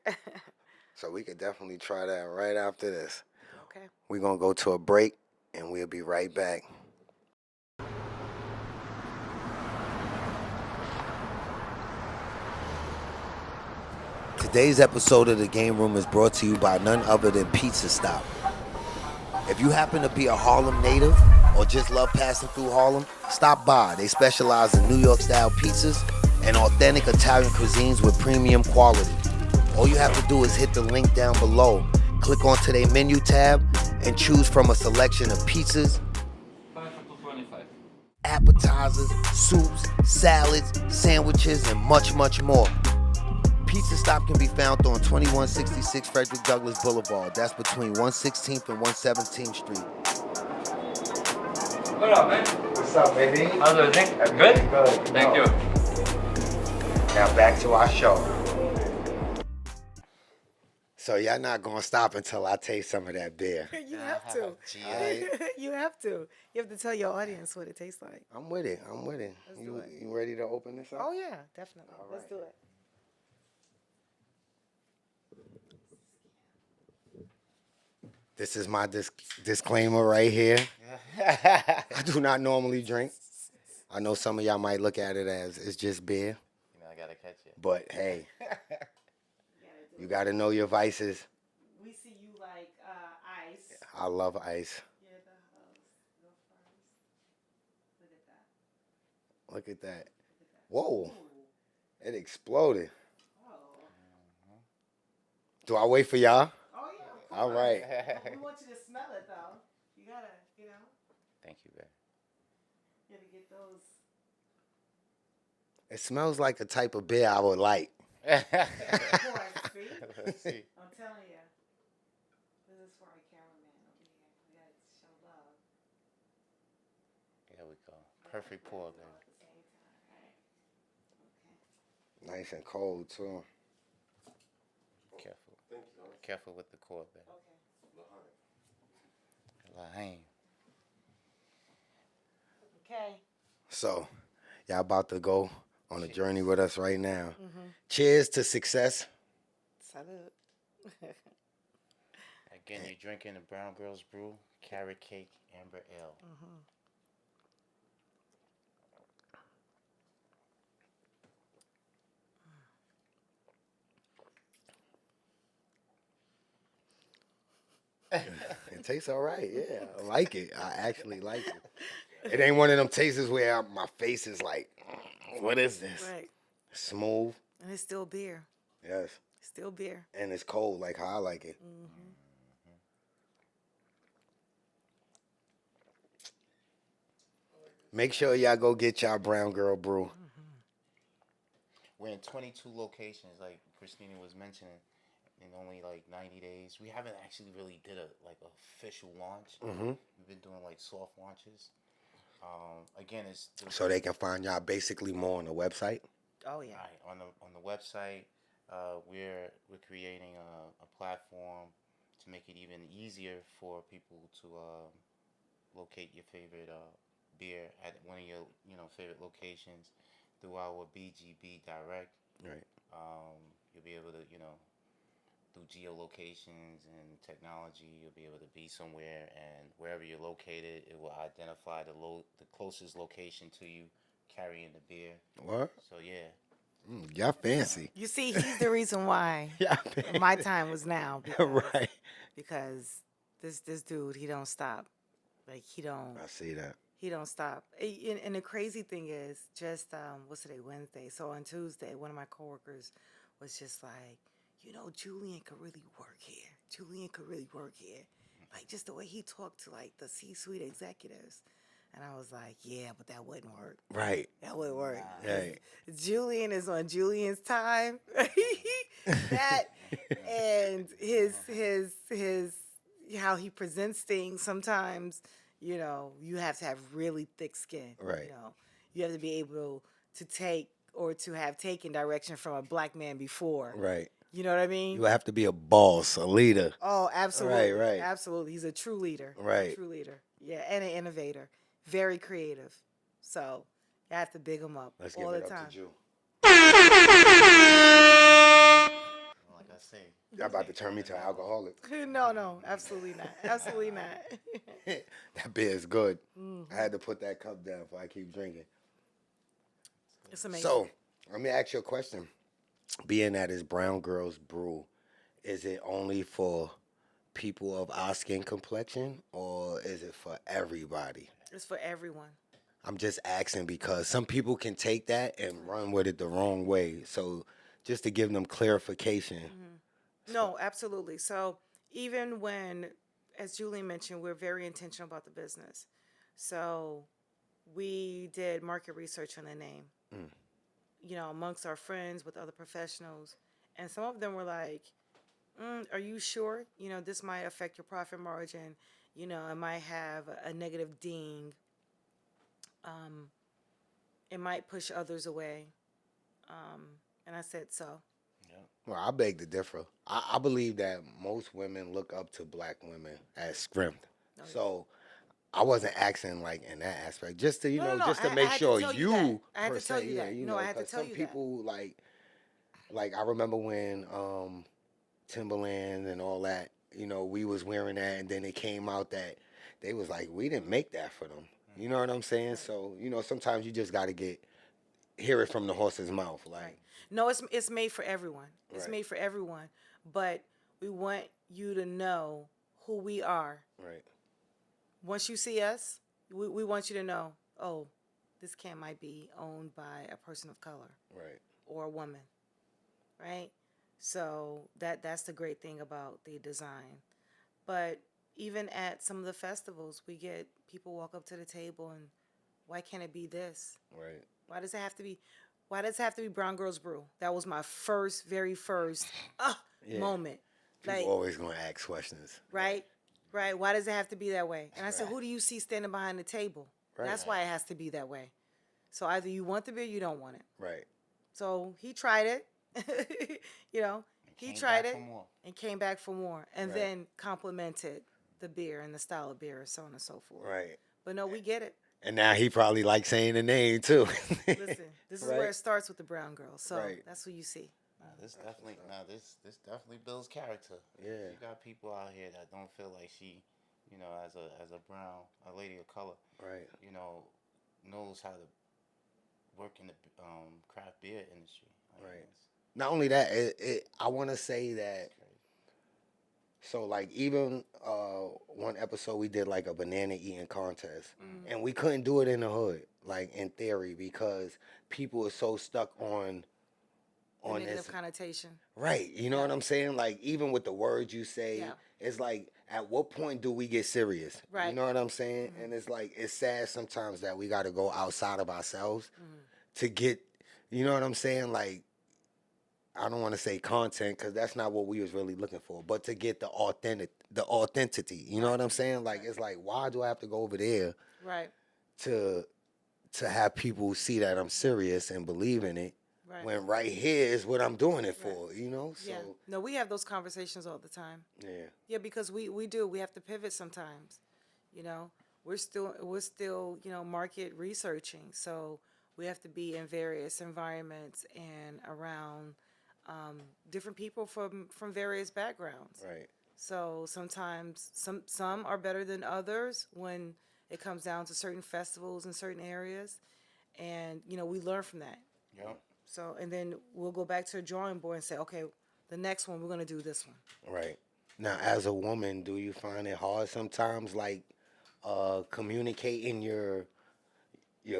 Speaker 4: So we could definitely try that right after this.
Speaker 5: Okay.
Speaker 4: We're going to go to a break and we'll be right back. Today's episode of The Game Room is brought to you by none other than Pizza Stop. If you happen to be a Harlem native or just love passing through Harlem, stop by. They specialize in New York-style pizzas and authentic Italian cuisines with premium quality. All you have to do is hit the link down below, click onto their menu tab, and choose from a selection of pizzas, appetizers, soups, salads, sandwiches, and much, much more. Pizza Stop can be found on 2166 Frederick Douglass Boulevard. That's between 116th and 117th Street.
Speaker 7: What up, man?
Speaker 4: What's up, baby?
Speaker 7: How's everything? Good?
Speaker 4: Good.
Speaker 7: Thank you.
Speaker 4: Now back to our show. So y'all not gonna stop until I taste some of that beer.
Speaker 5: You have to. You have to. You have to tell your audience what it tastes like.
Speaker 4: I'm with it.
Speaker 5: Let's do it.
Speaker 4: You ready to open this up?
Speaker 5: Oh yeah, definitely.
Speaker 4: All
Speaker 5: Let's
Speaker 4: right.
Speaker 5: do it.
Speaker 4: This is my disclaimer right here. I do not normally drink. I know some of y'all might look at it as it's just beer,
Speaker 6: You know, I gotta catch it.
Speaker 4: but hey, you got to know your vices.
Speaker 5: We see you like ice.
Speaker 4: I love ice.
Speaker 5: Yeah, the host. Go first. Look at that.
Speaker 4: Look at that. Whoa, it exploded.
Speaker 5: Oh.
Speaker 4: Do I wait for y'all?
Speaker 5: Oh yeah.
Speaker 4: All right.
Speaker 5: We want you to smell it though. You gotta,
Speaker 6: Thank you, babe.
Speaker 5: you gotta get those.
Speaker 4: It smells like a type of beer I would like.
Speaker 5: Of course, see?
Speaker 6: Let's see.
Speaker 5: I'm telling you. This is for our cameraman over here. We gotta show love.
Speaker 6: There we go. Perfect pour, babe.
Speaker 5: At the same time, right? Okay.
Speaker 4: Nice and cold too.
Speaker 6: Careful. Careful with the cord, babe.
Speaker 5: Okay.
Speaker 6: Lahaim.
Speaker 5: Okay.
Speaker 4: So, y'all about to go on a journey with us right now. Cheers to success.
Speaker 5: Salud.
Speaker 6: Again, you're drinking the Brown Girls Brew Carrot Cake Amber Ale.
Speaker 4: It tastes all right. Yeah, I like it. I actually like it. It ain't one of them tastes where my face is like, what is this?
Speaker 5: Right.
Speaker 4: Smooth.
Speaker 5: And it's still beer.
Speaker 4: Yes.
Speaker 5: Still beer.
Speaker 4: And it's cold like how I like it. Make sure y'all go get y'all Brown Girl Brew.
Speaker 6: We're in 22 locations, like Christina was mentioning, in only like 90 days. We haven't actually really did a official launch. We've been doing like soft launches. Again, it's
Speaker 4: So they can find y'all basically more on the website.
Speaker 5: Oh yeah.
Speaker 6: right, on the website. We're creating a platform to make it even easier for people to locate your favorite beer at one of your favorite locations through our BGB Direct.
Speaker 4: Right.
Speaker 6: You'll be able to through geolocations and technology, you'll be able to be somewhere, and wherever you're located, it will identify the closest location to you carrying the beer.
Speaker 4: What?
Speaker 6: So yeah.
Speaker 4: Y'all fancy.
Speaker 5: You see, he's the reason why
Speaker 4: Yeah.
Speaker 5: my time was now. Because,
Speaker 4: Right.
Speaker 5: Because this dude, he don't stop. Like he don't
Speaker 4: I see that.
Speaker 5: stop. And the crazy thing is, just what's today, Wednesday? So on Tuesday, one of my coworkers was just like, Julian could really work here. Julian could really work here. Like just the way he talked to like the C-suite executives. And I was like, yeah, but that wouldn't work.
Speaker 4: Right.
Speaker 5: That wouldn't work.
Speaker 4: Right.
Speaker 5: Julian is on Julian's time. That and his how he presents things. Sometimes, you have to have really thick skin.
Speaker 4: Right.
Speaker 5: You have to be able to take or to have taken direction from a black man before.
Speaker 4: Right.
Speaker 5: You know what I mean?
Speaker 4: You have to be a boss, a leader.
Speaker 5: Oh, absolutely.
Speaker 4: Right.
Speaker 5: Absolutely. He's a true leader.
Speaker 4: Right.
Speaker 5: A true leader. Yeah, and an innovator. Very creative. So, you have to big him up
Speaker 4: Let's
Speaker 5: all
Speaker 4: give
Speaker 5: the
Speaker 4: it up
Speaker 5: time.
Speaker 4: to Jew.
Speaker 6: Like I say,
Speaker 4: Y'all about to turn me to an alcoholic.
Speaker 5: No, absolutely not. Absolutely not.
Speaker 4: That beer is good. I had to put that cup down before I keep drinking.
Speaker 5: It's amazing.
Speaker 4: So, let me ask you a question. being that it's Brown Girls Brew, is it only for people of our skin complexion or is it for everybody?
Speaker 5: It's for everyone.
Speaker 4: I'm just asking because some people can take that and run with it the wrong way. So just to give them clarification.
Speaker 5: No, absolutely. So even when, as Julie mentioned, we're very intentional about the business. So we did market research on the name, amongst our friends with other professionals. And some of them were like, are you sure? This might affect your profit margin. It might have a negative ding. It might push others away. And I said, so.
Speaker 4: Well, I beg to differ. I believe that most women look up to black women as scrimmed. So I wasn't asking like in that aspect, just to just to make sure you.
Speaker 5: I had to tell you that.
Speaker 4: I had to tell you that. Some people like I remember when Timberland and all that, we was wearing that, and then it came out that they was like, we didn't make that for them. You know what I'm saying? So sometimes you just got to hear it from the horse's mouth, like.
Speaker 5: Right. No, it's made for everyone. It's
Speaker 4: Right.
Speaker 5: made for everyone, but we want you to know who we are.
Speaker 4: Right.
Speaker 5: Once you see us, we want you to know, oh, this can might be owned by a person of color.
Speaker 4: Right.
Speaker 5: Or a woman. Right? So that's the great thing about the design. But even at some of the festivals, we get people walk up to the table and, why can't it be this?
Speaker 4: Right.
Speaker 5: Why does it have to be Brown Girls Brew? That was my very first moment.
Speaker 4: People always gonna ask questions.
Speaker 5: Right? Right. Why does it have to be that way? And I said, who do you see standing behind the table? Right. That's why it has to be that way. So either you want the beer, or you don't want it.
Speaker 4: Right.
Speaker 5: So he tried it. He tried it and came back for more, and then complimented the beer and the style of beer, and so on and so forth.
Speaker 4: Right.
Speaker 5: But no, we get it.
Speaker 4: And now he probably likes saying the name too.
Speaker 5: Listen, this is where it starts with the brown girl. So that's who you see.
Speaker 6: This definitely builds character.
Speaker 4: Yeah.
Speaker 6: You got people out here that don't feel like she, as a brown, a lady of color,
Speaker 4: right?
Speaker 6: Knows how to work in the craft beer industry.
Speaker 4: Right. Not only that, I want to say that. So like even one episode we did like a banana eating contest, and we couldn't do it in the hood, like in theory, because people are so stuck on
Speaker 5: negative
Speaker 4: this
Speaker 5: connotation.
Speaker 4: Right. You know what I'm saying? Like even with the words you say, it's like at what point do we get serious?
Speaker 5: Right.
Speaker 4: You know what I'm saying? And it's like it's sad sometimes that we got to go outside of ourselves to get. You know what I'm saying? Like. I don't want to say content because that's not what we was really looking for, but to get the authenticity. You know what I'm saying? Like it's like, why do I have to go over there?
Speaker 5: Right.
Speaker 4: To have people see that I'm serious and believe in it, when right here is what I'm doing it for. So
Speaker 5: no, we have those conversations all the time. Yeah, because we do. We have to pivot sometimes. We're still market researching, so we have to be in various environments and around. Different people from various backgrounds.
Speaker 4: Right.
Speaker 5: So sometimes some are better than others when it comes down to certain festivals in certain areas, and we learn from that.
Speaker 6: Yep.
Speaker 5: So and then we'll go back to the drawing board and say, okay, the next one we're gonna do this one.
Speaker 4: Right. Now, as a woman, do you find it hard sometimes, like communicating your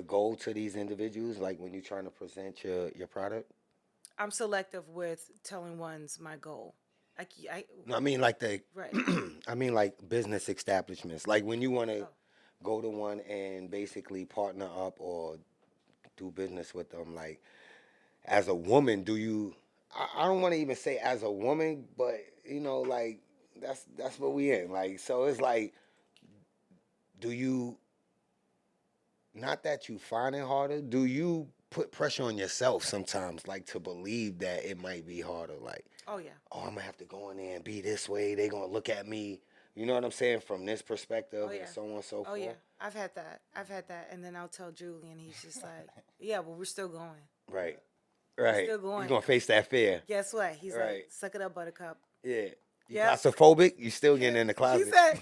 Speaker 4: goal to these individuals, like when you're trying to present your product?
Speaker 5: I'm selective with telling one's my goal.
Speaker 4: No, I mean like
Speaker 5: right.
Speaker 4: I mean like business establishments. Like when you want to go to one and basically partner up or do business with them. Like as a woman, do you? I don't want to even say as a woman, but like that's what we in. Like so, it's like, do you? Not that you find it harder. Do you put pressure on yourself sometimes, like to believe that it might be harder? Like,
Speaker 5: oh yeah,
Speaker 4: I'm gonna have to go in there and be this way. They gonna look at me, you know what I'm saying, from this perspective, and so on and so forth.
Speaker 5: Oh yeah, I've had that, and then I'll tell Julian, he's just like, yeah, well, we're still going.
Speaker 4: Right.
Speaker 5: We're still going.
Speaker 4: You're gonna face that fear.
Speaker 5: Guess what? He's like, suck it up, Buttercup.
Speaker 4: Yeah. You claustrophobic? You still getting in the closet.
Speaker 5: He said,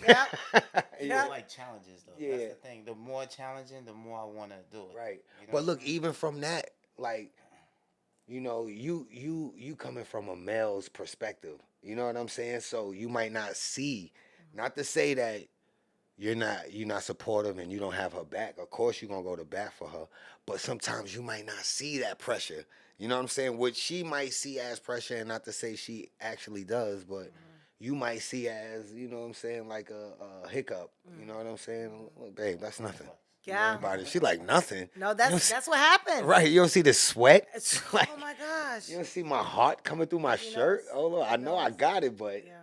Speaker 6: I like challenges, though. Yeah. That's the thing. The more challenging, the more I want to do it.
Speaker 4: Right. But look, even from that, like, you know, you coming from a male's perspective. You know what I'm saying? So you might not see, not to say that you're not supportive and you don't have her back. Of course you're gonna go to bat for her. But sometimes you might not see that pressure. You know what I'm saying? What she might see as pressure, and not to say she actually does, but you might see as, you know what I'm saying, like a hiccup. You know what I'm saying? Look, babe, that's nothing.
Speaker 5: Yeah.
Speaker 4: She like nothing.
Speaker 5: No,
Speaker 4: You know
Speaker 5: that's what happened.
Speaker 4: right. You don't see the sweat. Like,
Speaker 5: Oh my gosh.
Speaker 4: you don't see my heart coming through my shirt.
Speaker 5: knows.
Speaker 4: Oh, look, I
Speaker 5: He
Speaker 4: know I
Speaker 5: knows.
Speaker 4: got it, but
Speaker 5: Yeah.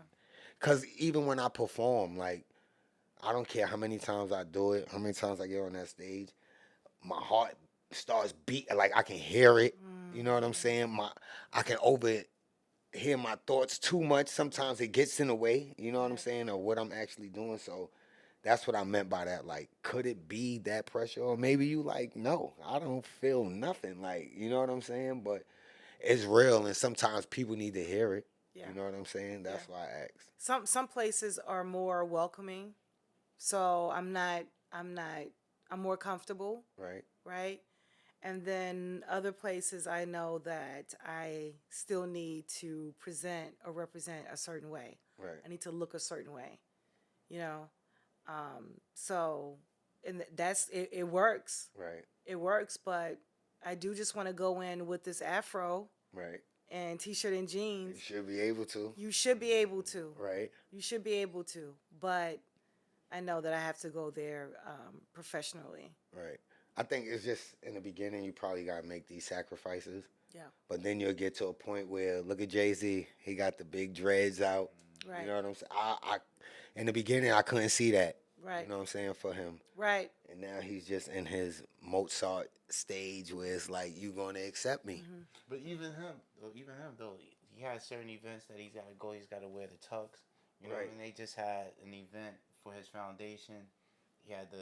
Speaker 4: because even when I perform, like, I don't care how many times I do it, how many times I get on that stage, my heart starts beating. Like, I can hear it. You know what I'm saying? I can hear my thoughts too much. Sometimes it gets in the way. You know what I'm saying? Of what I'm actually doing. So that's what I meant by that. Like, could it be that pressure? Or maybe you like, no, I don't feel nothing. Like, you know what I'm saying? But it's real, and sometimes people need to hear it.
Speaker 5: Yeah.
Speaker 4: You know what I'm saying? That's why I asked.
Speaker 5: Some places are more welcoming, so I'm more comfortable,
Speaker 4: Right.
Speaker 5: right? And then other places I know that I still need to present or represent a certain way.
Speaker 4: Right.
Speaker 5: I need to look a certain way, you know. So, and that's it works.
Speaker 4: Right.
Speaker 5: It works, but I do just want to go in with this afro
Speaker 4: Right.
Speaker 5: and t-shirt and jeans.
Speaker 4: You should be able to.
Speaker 5: You should be able to.
Speaker 4: Right.
Speaker 5: You should be able to, but I know that I have to go there professionally.
Speaker 4: Right. I think it's just in the beginning you probably gotta make these sacrifices.
Speaker 5: Yeah.
Speaker 4: But then you'll get to a point where look at Jay-Z, he got the big dreads out.
Speaker 5: Right.
Speaker 4: You know what I'm saying? I in the beginning I couldn't see that.
Speaker 5: Right.
Speaker 4: You know what I'm saying, for him.
Speaker 5: Right.
Speaker 4: And now he's just in his Mozart stage where it's like, you gonna accept me.
Speaker 5: Mm-hmm.
Speaker 6: But even him though, he has certain events that he's got to go. He's got to wear the tux. You know,
Speaker 4: Right.
Speaker 6: and they just had an event for his foundation. He had to,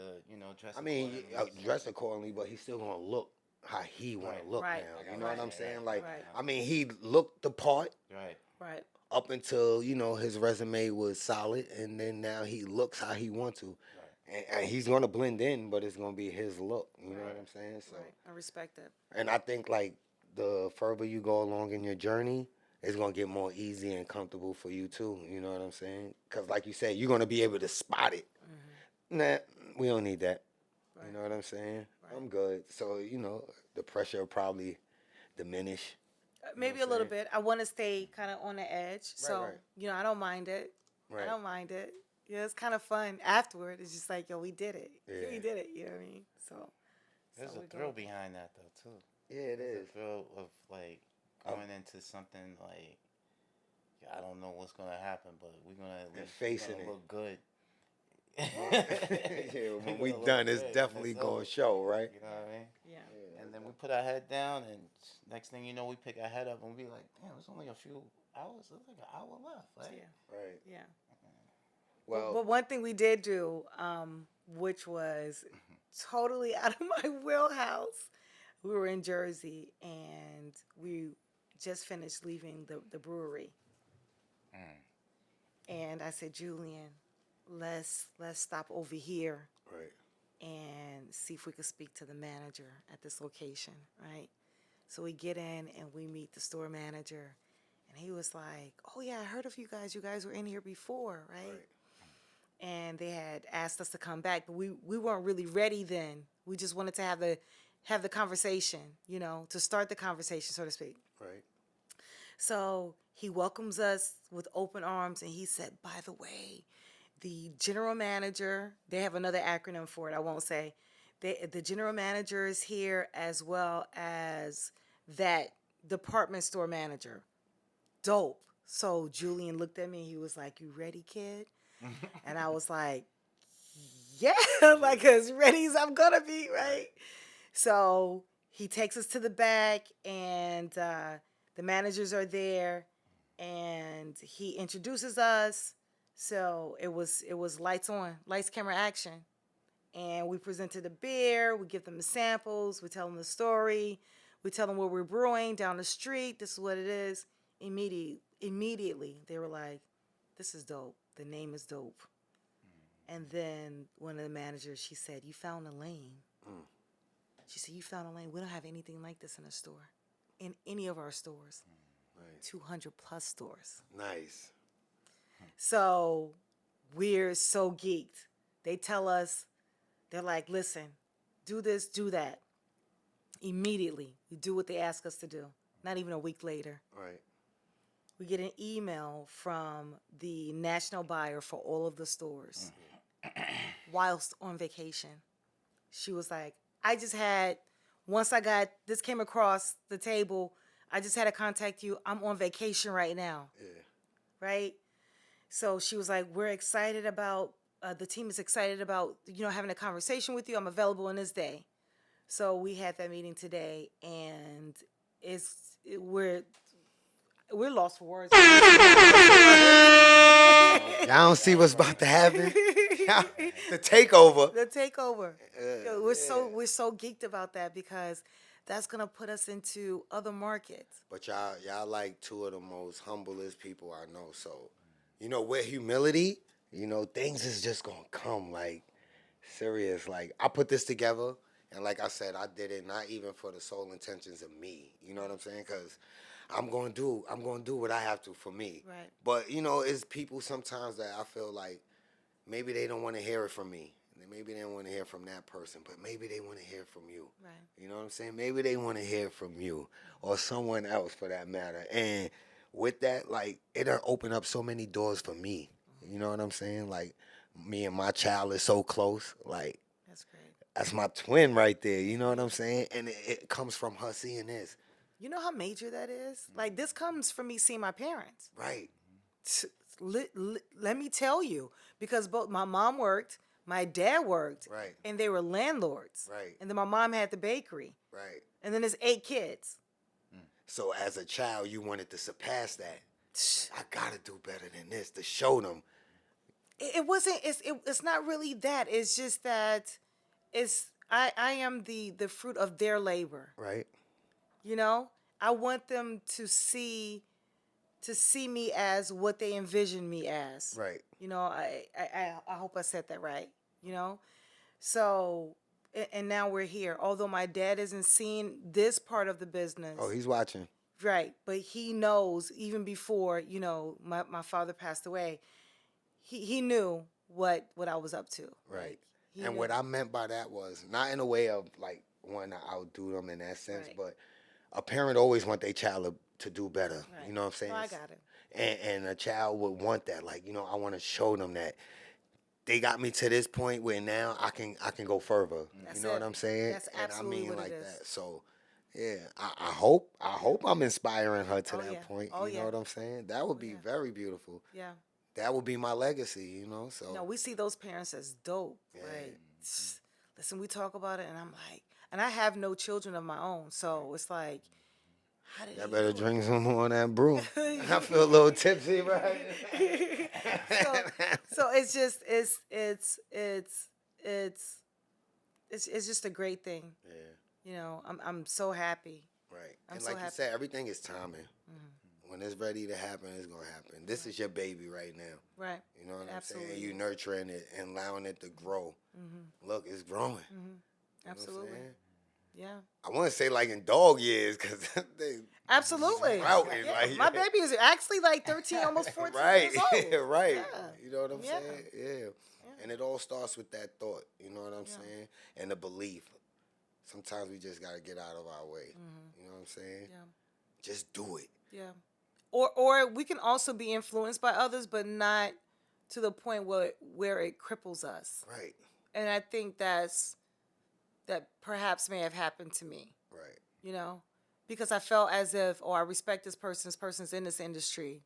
Speaker 6: dress.
Speaker 4: I mean,
Speaker 6: accordingly.
Speaker 4: dress accordingly, but he's still gonna look how he wanna look
Speaker 5: Right.
Speaker 4: now. You know what I'm saying? Like,
Speaker 5: Right.
Speaker 4: I mean, he looked the part
Speaker 6: Right.
Speaker 5: Right.
Speaker 4: up until, his resume was solid, and then now he looks how he wants to. And he's going to blend in, but it's going to be his look. You know what I'm saying? So,
Speaker 5: Right. I respect that.
Speaker 4: and I think, like, the further you go along in your journey, it's going to get more easy and comfortable for you, too. You know what I'm saying? Because, like you said, you're going to be able to spot it. Nah, we don't need that.
Speaker 5: Right.
Speaker 4: You know what I'm saying?
Speaker 5: Right.
Speaker 4: I'm good. So, the pressure will probably diminish.
Speaker 5: Maybe a little bit. I want to stay kind of on the edge. So,
Speaker 4: right.
Speaker 5: I don't mind it.
Speaker 4: Right.
Speaker 5: I don't mind it. Yeah, it's kind of fun. Afterward, it's just like, yo, we did it.
Speaker 4: Yeah.
Speaker 5: We did it. You know what I mean? So
Speaker 6: There's
Speaker 5: so
Speaker 6: a
Speaker 5: we
Speaker 6: thrill
Speaker 5: go.
Speaker 6: behind that though too.
Speaker 4: Yeah, it
Speaker 6: There's
Speaker 4: is.
Speaker 6: a thrill of like going into something like, I don't know what's gonna happen, but we're gonna at least
Speaker 4: facing it.
Speaker 6: look good.
Speaker 4: Yeah, when
Speaker 6: We're
Speaker 4: we
Speaker 6: gonna
Speaker 4: done,
Speaker 6: look
Speaker 4: it's
Speaker 6: good,
Speaker 4: definitely
Speaker 6: that's
Speaker 4: going
Speaker 6: all.
Speaker 4: to show, right?
Speaker 6: You know what I mean?
Speaker 5: Yeah.
Speaker 6: And then we put our head down, and next thing you know, we pick our head up and we be like, damn, it's only a few hours. It's like an hour left. Like,
Speaker 5: Yeah.
Speaker 4: Right.
Speaker 5: Yeah.
Speaker 4: Well,
Speaker 5: But one thing we did do, which was totally out of my wheelhouse, we were in Jersey and we just finished leaving the brewery. And I said, Julian, let's stop over here
Speaker 4: right.
Speaker 5: and see if we could speak to the manager at this location, right? So we get in and we meet the store manager, and he was like, oh yeah, I heard of you guys. You guys were in here before, right? And they had asked us to come back, but we weren't really ready then. We just wanted to have the conversation, to start the conversation, so to speak.
Speaker 4: Right.
Speaker 5: So he welcomes us with open arms, and he said, by the way, the general manager, they have another acronym for it, I won't say. The general manager is here, as well as that department store manager. Dope. So Julian looked at me, he was like, you ready, kid? And I was like, yeah, like as ready as I'm gonna be, right? So he takes us to the back, and the managers are there, and he introduces us. So it was lights on, lights, camera, action. And we presented the beer, we give them the samples, we tell them the story, we tell them where we're brewing down the street, this is what it is. Immediately, they were like, this is dope. The name is dope. And then one of the managers, she said, you found a lane. She said, you found a lane. We don't have anything like this in the store. in any of our stores.
Speaker 4: Right.
Speaker 5: 200 plus stores.
Speaker 4: Nice.
Speaker 5: So we're so geeked. They tell us, they're like, listen, do this, do that. Immediately, we do what they ask us to do. Not even a week later.
Speaker 4: Right.
Speaker 5: We get an email from the national buyer for all of the stores whilst on vacation. She was like, once I got this came across the table, I just had to contact you. I'm on vacation right now.
Speaker 4: Yeah.
Speaker 5: Right? So she was like, we're excited about, the team is excited about, having a conversation with you. I'm available on this day. So we had that meeting today, and we're lost for words.
Speaker 4: Y'all don't see what's about to happen. The takeover.
Speaker 5: The takeover. We're so geeked about that because that's gonna put us into other markets.
Speaker 4: But y'all like two of the most humblest people I know. So, with humility, things is just gonna come like serious. Like I put this together, and like I said, I did it not even for the sole intentions of me. You know what I'm saying? Because I'm gonna do what I have to for me.
Speaker 5: Right.
Speaker 4: But it's people sometimes that I feel like maybe they don't want to hear it from me. Maybe they don't want to hear from that person, but maybe they want to hear from you.
Speaker 5: Right.
Speaker 4: You know what I'm saying? Maybe they want to hear from you or someone else for that matter. And with that, like, it'll open up so many doors for me. You know what I'm saying? Like, me and my child is so close. Like,
Speaker 5: That's great.
Speaker 4: that's my twin right there. You know what I'm saying? And it comes from her seeing this.
Speaker 5: You know how major that is? Like, this comes from me seeing my parents.
Speaker 4: Right.
Speaker 5: Let me tell you, because both my mom worked, my dad worked,
Speaker 4: Right.
Speaker 5: and they were landlords.
Speaker 4: Right.
Speaker 5: And then my mom had the bakery.
Speaker 4: Right.
Speaker 5: And then there's 8 kids.
Speaker 4: So as a child, you wanted to surpass that. Like, I gotta do better than this to show them.
Speaker 5: It wasn't. It's not really that. It's just that I am the fruit of their labor.
Speaker 4: Right.
Speaker 5: I want them to see me as what they envision me as.
Speaker 4: Right.
Speaker 5: I hope I said that right. So, and now we're here. Although my dad isn't seeing this part of the business.
Speaker 4: Oh, he's watching.
Speaker 5: Right. But he knows even before, my father passed away, he knew what I was up to.
Speaker 4: Right.
Speaker 5: He
Speaker 4: And
Speaker 5: knew.
Speaker 4: what I meant by that was not in a way of like wanting to outdo them in that sense,
Speaker 5: Right.
Speaker 4: but a parent always want their child to do better.
Speaker 5: Right.
Speaker 4: You know what I'm saying?
Speaker 5: No, I got it.
Speaker 4: And a child would want that. Like, I want to show them that they got me to this point where now I can go further.
Speaker 5: That's
Speaker 4: you know
Speaker 5: it.
Speaker 4: what I'm saying?
Speaker 5: That's
Speaker 4: and
Speaker 5: absolutely
Speaker 4: I mean
Speaker 5: what
Speaker 4: like
Speaker 5: it is.
Speaker 4: that. So yeah, I hope I'm inspiring her to
Speaker 5: Oh,
Speaker 4: that
Speaker 5: yeah.
Speaker 4: point.
Speaker 5: Oh,
Speaker 4: you know
Speaker 5: yeah.
Speaker 4: what I'm saying? That would be
Speaker 5: yeah.
Speaker 4: very beautiful.
Speaker 5: Yeah.
Speaker 4: That would be my legacy, So
Speaker 5: No, we see those parents as dope. Like, listen, we talk about it, and I'm like, and I have no children of my own, so it's like, how did
Speaker 4: I
Speaker 5: he
Speaker 4: better
Speaker 5: do it?
Speaker 4: drink some more of that brew. I feel a little tipsy, right?
Speaker 5: So it's just it's just a great thing.
Speaker 4: Yeah,
Speaker 5: I'm so happy.
Speaker 4: right.
Speaker 5: I'm
Speaker 4: And
Speaker 5: so
Speaker 4: like you
Speaker 5: happy.
Speaker 4: said, everything is timing. When it's ready to happen, it's gonna happen. This is your baby right now.
Speaker 5: Right.
Speaker 4: You know what I'm
Speaker 5: Absolutely.
Speaker 4: saying? You nurturing it and allowing it to grow. Look, it's growing. You know what I'm
Speaker 5: Absolutely.
Speaker 4: saying?
Speaker 5: Yeah.
Speaker 4: I want to say like in dog years, because they
Speaker 5: Absolutely.
Speaker 4: sprouting,
Speaker 5: Yeah.
Speaker 4: like,
Speaker 5: My baby is actually like 13, almost 14
Speaker 4: right,
Speaker 5: years old.
Speaker 4: right.
Speaker 5: Yeah.
Speaker 4: You know what I'm
Speaker 5: Yeah.
Speaker 4: saying? Yeah. And it all starts with that thought. You know what I'm saying? And the belief. Sometimes we just gotta get out of our way. You know what I'm saying?
Speaker 5: Yeah.
Speaker 4: Just do it.
Speaker 5: Yeah. Or we can also be influenced by others, but not to the point where it cripples us.
Speaker 4: Right.
Speaker 5: And I think that perhaps may have happened to me.
Speaker 4: Right.
Speaker 5: Because I felt as if, I respect this person's in this industry,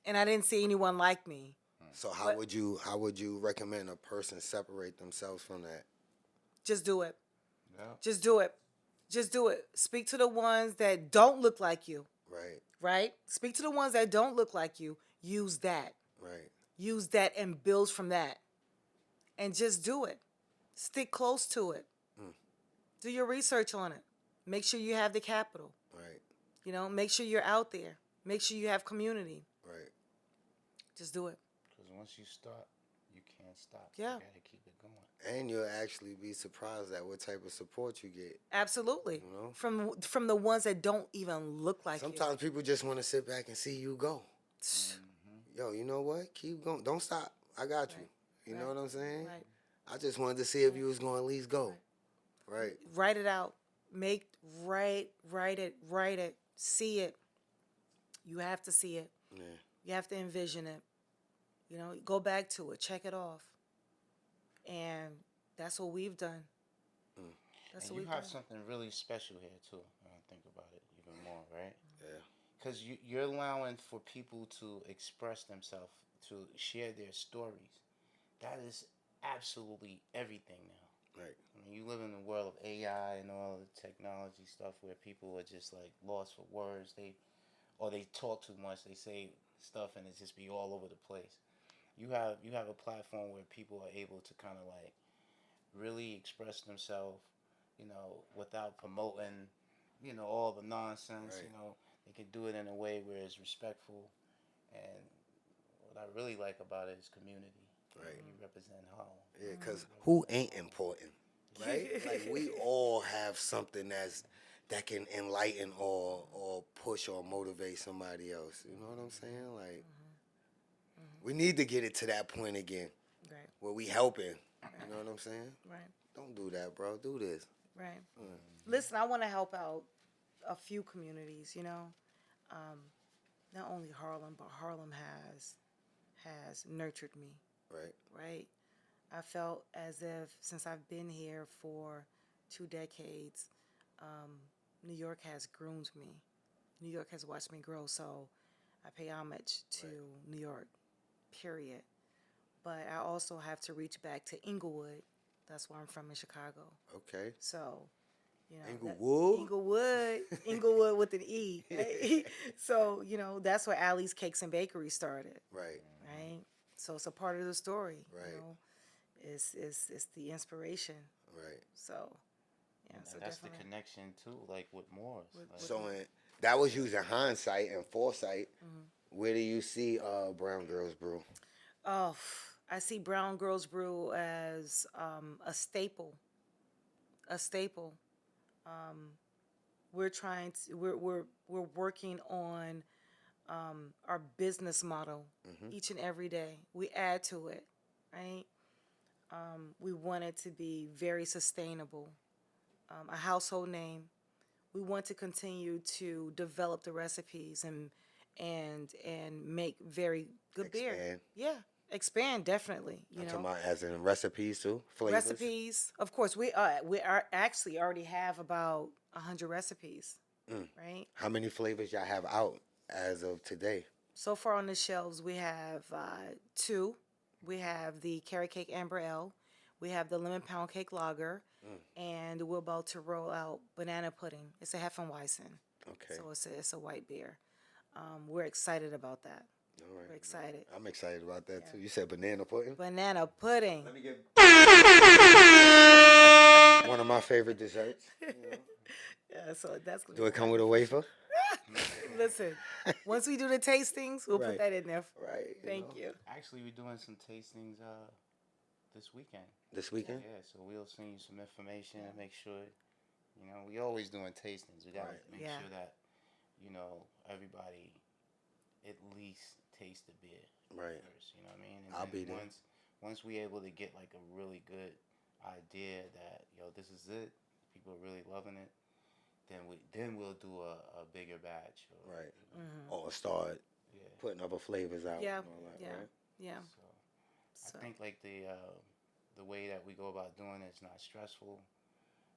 Speaker 5: and I didn't see anyone like me.
Speaker 4: So how would you recommend a person separate themselves from that?
Speaker 5: Just do it.
Speaker 2: Yeah.
Speaker 5: Just do it. Just do it. Speak to the ones that don't look like you.
Speaker 4: Right.
Speaker 5: Right? Speak to the ones that don't look like you. Use that.
Speaker 4: Right.
Speaker 5: Use that and build from that. And just do it. Stick close to it. Do your research on it. Make sure you have the capital.
Speaker 4: Right.
Speaker 5: Make sure you're out there. Make sure you have community.
Speaker 4: Right.
Speaker 5: Just do it.
Speaker 6: Because once you start, you can't can't stop.
Speaker 5: Yeah.
Speaker 6: You gotta keep it going.
Speaker 4: And you'll actually be surprised at what type of support you get.
Speaker 5: Absolutely.
Speaker 4: You know?
Speaker 5: From the ones that don't even look like
Speaker 4: Sometimes people just want to sit back and see you go. Yo, you know what? Keep going. Don't stop. I got you. You know what I'm saying?
Speaker 5: Right.
Speaker 4: I just wanted to see if you was going to at least go. Right.
Speaker 5: Write it out. Write it. See it. You have to see it.
Speaker 4: Yeah.
Speaker 5: You have to envision it. You know, go back to it. Check it off. And that's what we've done. That's
Speaker 6: And
Speaker 5: what
Speaker 6: you
Speaker 5: we've
Speaker 6: have
Speaker 5: done.
Speaker 6: something really special here too. When I think about it even more, right?
Speaker 4: Yeah.
Speaker 6: Because you're allowing for people to express themselves, to share their stories. That is absolutely everything now.
Speaker 4: Right.
Speaker 6: I mean, you live in the world of AI and all the technology stuff where people are just like lost for words. They talk too much. They say stuff and it just be all over the place. You have a platform where people are able to kind of like really express themselves, you know, without promoting, you know, all the nonsense.
Speaker 4: Right.
Speaker 6: You know, they can do it in a way where it's respectful. And what I really like about it is community.
Speaker 4: Right.
Speaker 6: You represent Harlem.
Speaker 4: Yeah, because who ain't important? Right? Like, we all have something that can enlighten or push or motivate somebody else. You know what I'm saying? Like, we need to get it to that point again
Speaker 5: Right.
Speaker 4: where we helping. You know what I'm saying?
Speaker 5: Right.
Speaker 4: Don't do that, bro. Do this.
Speaker 5: Right. Listen, I want to help out a few communities, you know. Not only Harlem, but Harlem has nurtured me,
Speaker 4: Right.
Speaker 5: right? I felt as if since I've been here for 2 decades, New York has groomed me. New York has watched me grow, so I pay homage to New York, period. But I also have to reach back to Inglewood. That's where I'm from in Chicago.
Speaker 4: Okay.
Speaker 5: So, you know,
Speaker 4: Inglewood?
Speaker 5: Inglewood with an E. Right? So, you know, that's where Allie's Cakes and Bakery started.
Speaker 4: Right.
Speaker 5: Right. So it's a part of the story.
Speaker 4: Right.
Speaker 5: You know, it's the inspiration.
Speaker 4: Right.
Speaker 5: So, yeah. So
Speaker 6: And that's the
Speaker 5: definitely.
Speaker 6: connection too, like with Morris. Like,
Speaker 4: So that was using hindsight and foresight. Where do you see Brown Girls Brew?
Speaker 5: Oh, I see Brown Girls Brew as a staple. A staple. We're trying to. We're working on our business model each and every day. We add to it, right? We want it to be very sustainable, a household name. We want to continue to develop the recipes and make very good beer.
Speaker 4: Expand.
Speaker 5: Yeah, expand definitely. You
Speaker 4: I'm
Speaker 5: know,
Speaker 4: talking about as in recipes too, flavors.
Speaker 5: recipes. Of course, we are actually already have about 100 recipes, right?
Speaker 4: How many flavors y'all have out as of today?
Speaker 5: So far on the shelves, we have 2. We have the carrot cake amber ale. We have the lemon pound cake lager, and we're about to roll out banana pudding. It's a Hefeweizen,
Speaker 4: Okay.
Speaker 5: so it's a white beer. We're excited about that.
Speaker 4: All right.
Speaker 5: We're excited.
Speaker 4: I'm excited about that too. You said banana pudding?
Speaker 5: Banana pudding.
Speaker 4: Let me get one of my favorite desserts.
Speaker 5: Yeah, so that's gonna
Speaker 4: Do it come with a wafer?
Speaker 5: Listen, once we do the tastings, we'll
Speaker 4: Right.
Speaker 5: put that in there.
Speaker 4: Right.
Speaker 5: Thank you.
Speaker 6: actually, we're doing some tastings this weekend.
Speaker 4: This weekend?
Speaker 6: Yeah, so we'll send you some information and make sure. You know, we always doing tastings. We gotta
Speaker 4: Right.
Speaker 6: make
Speaker 5: Yeah.
Speaker 6: sure that everybody at least taste the beer
Speaker 4: Right.
Speaker 6: first. You know what I mean? And
Speaker 4: I'll
Speaker 6: then
Speaker 4: be there.
Speaker 6: Once we able to get like a really good idea that this is it, people are really loving it, then we'll do a bigger batch. Or,
Speaker 4: Right.
Speaker 5: Mm-hmm.
Speaker 4: Or start
Speaker 6: Yeah.
Speaker 4: putting other flavors out.
Speaker 5: Yeah,
Speaker 4: And all that,
Speaker 5: yeah.
Speaker 4: Right?
Speaker 5: Yeah.
Speaker 6: So I think like the way that we go about doing it is not stressful.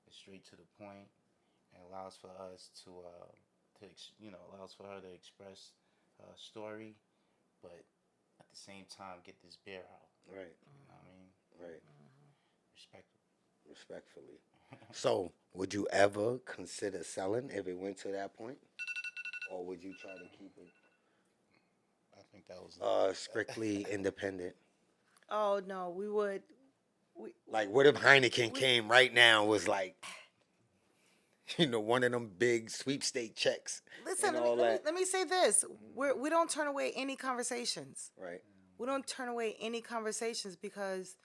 Speaker 6: It's straight to the point, and allows for us to allows for her to express her story, but at the same time get this beer out.
Speaker 4: Right.
Speaker 6: You know what I mean?
Speaker 4: Right.
Speaker 6: Respectful.
Speaker 4: Respectfully. So, would you ever consider selling if it went to that point? Or would you try to keep it
Speaker 6: I think that was
Speaker 4: strictly independent?
Speaker 5: Oh no, we would.
Speaker 4: Like, what if Heineken came right now and was like, one of them big sweepstake checks?
Speaker 5: Listen,
Speaker 4: and all that?
Speaker 5: let me say this: we don't turn away any conversations.
Speaker 4: Right.
Speaker 5: We don't turn away any conversations because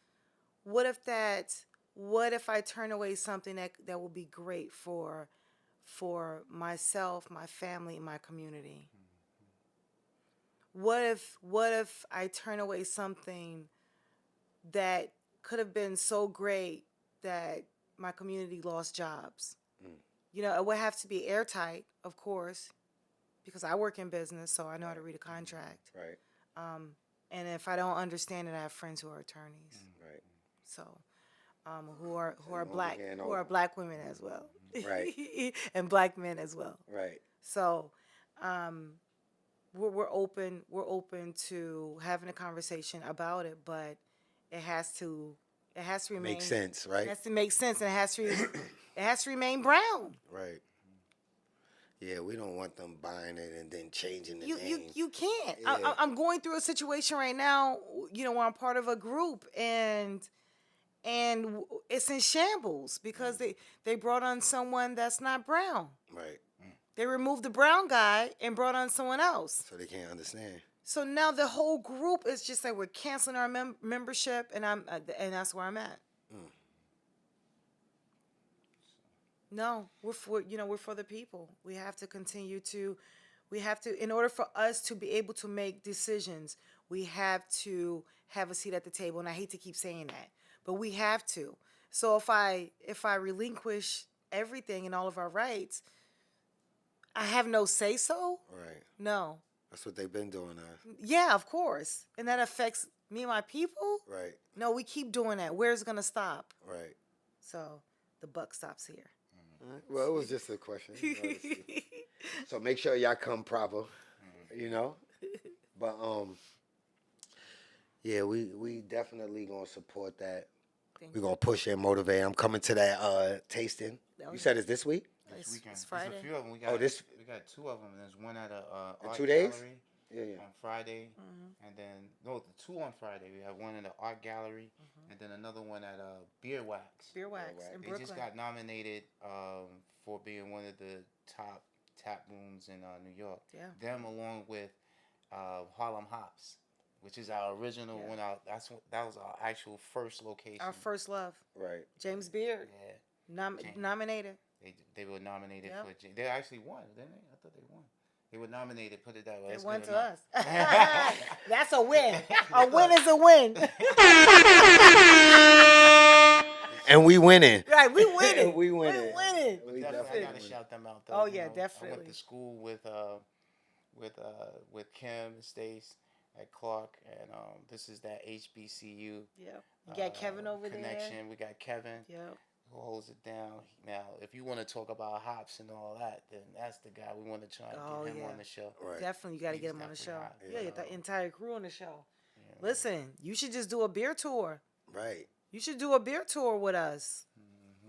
Speaker 5: what if I turn away something that will be great for myself, my family, my community? What if I turn away something that could have been so great that my community lost jobs? You know, it would have to be airtight, of course, because I work in business, so I know how to read a contract.
Speaker 4: Right.
Speaker 5: And if I don't understand it, I have friends who are attorneys.
Speaker 4: Right.
Speaker 5: So, who are
Speaker 4: long
Speaker 5: black
Speaker 4: again
Speaker 5: who are
Speaker 4: over.
Speaker 5: black women as well,
Speaker 4: Right.
Speaker 5: and black men as well.
Speaker 4: Right.
Speaker 5: So, we're open to having a conversation about it, but it has to remain
Speaker 4: Make sense, right?
Speaker 5: It has to make sense, and it has to remain brown.
Speaker 4: Right. Yeah, we don't want them buying it and then changing the
Speaker 5: You
Speaker 4: name.
Speaker 5: you can't.
Speaker 4: Yeah.
Speaker 5: I'm going through a situation right now. You know, where I'm part of a group, and it's in shambles because they brought on someone that's not brown.
Speaker 4: Right.
Speaker 5: They removed the brown guy and brought on someone else.
Speaker 4: So they can't understand.
Speaker 5: So now the whole group is just like, we're canceling our membership, and that's where I'm at. No, we're for the people. We have to continue to, in order for us to be able to make decisions, we have to have a seat at the table. And I hate to keep saying that, but we have to. So if I relinquish everything and all of our rights, I have no say so.
Speaker 4: Right.
Speaker 5: No.
Speaker 4: That's what they've been doing now.
Speaker 5: Yeah, of course. And that affects me and my people.
Speaker 4: Right.
Speaker 5: No, we keep doing that. Where's it gonna stop?
Speaker 4: Right.
Speaker 5: So the buck stops here.
Speaker 4: Right. Well, it was just a question. So make sure y'all come proper, you know. But yeah, we definitely gonna support that. We're gonna push and motivate. I'm coming to that tasting. You said it's this week?
Speaker 6: This weekend.
Speaker 5: It's Friday.
Speaker 6: There's a few of them. We got two of them. There's one at a art
Speaker 4: 2 days?
Speaker 6: gallery
Speaker 4: Yeah.
Speaker 6: on Friday, and then the two on Friday. We have one in the art gallery, and then another one at Beer Wax.
Speaker 5: Beer Wax in
Speaker 6: They
Speaker 5: Brooklyn.
Speaker 6: just got nominated for being one of the top tap rooms in New York.
Speaker 5: Yeah.
Speaker 6: Them along with Harlem Hops, which is our original one. That was our actual first location.
Speaker 5: Our first love.
Speaker 4: Right.
Speaker 5: James Beard.
Speaker 6: Yeah.
Speaker 5: Nominated.
Speaker 6: They were nominated
Speaker 5: Yep.
Speaker 6: for. They actually won, didn't they? I thought they won. They were nominated. Put it that way.
Speaker 5: They
Speaker 6: That's
Speaker 5: won
Speaker 6: good
Speaker 5: to
Speaker 6: enough.
Speaker 5: us. That's a win. A win is a win.
Speaker 4: And we winning.
Speaker 5: Right, we winning.
Speaker 4: We winning.
Speaker 5: We winning.
Speaker 4: We
Speaker 6: Definitely, I
Speaker 4: definitely
Speaker 6: gotta
Speaker 4: winning.
Speaker 6: shout them out though.
Speaker 5: Oh,
Speaker 6: you
Speaker 5: yeah,
Speaker 6: know. I
Speaker 5: definitely.
Speaker 6: went to school with Kim and Stace at Clark, and this is that HBCU.
Speaker 5: Yeah. You got Kevin over
Speaker 6: connection.
Speaker 5: there.
Speaker 6: We got Kevin.
Speaker 5: Yep.
Speaker 6: Who holds it down. Now, if you want to talk about hops and all that, then that's the guy we want to try to get him on the show.
Speaker 4: Right.
Speaker 5: Definitely, you got to get him on the
Speaker 6: He's
Speaker 5: show.
Speaker 6: definitely
Speaker 5: Yeah,
Speaker 6: hot,
Speaker 5: get the entire crew on the show.
Speaker 6: Yeah.
Speaker 5: Listen, you should just do a beer tour.
Speaker 4: Right.
Speaker 5: You should do a beer tour with us.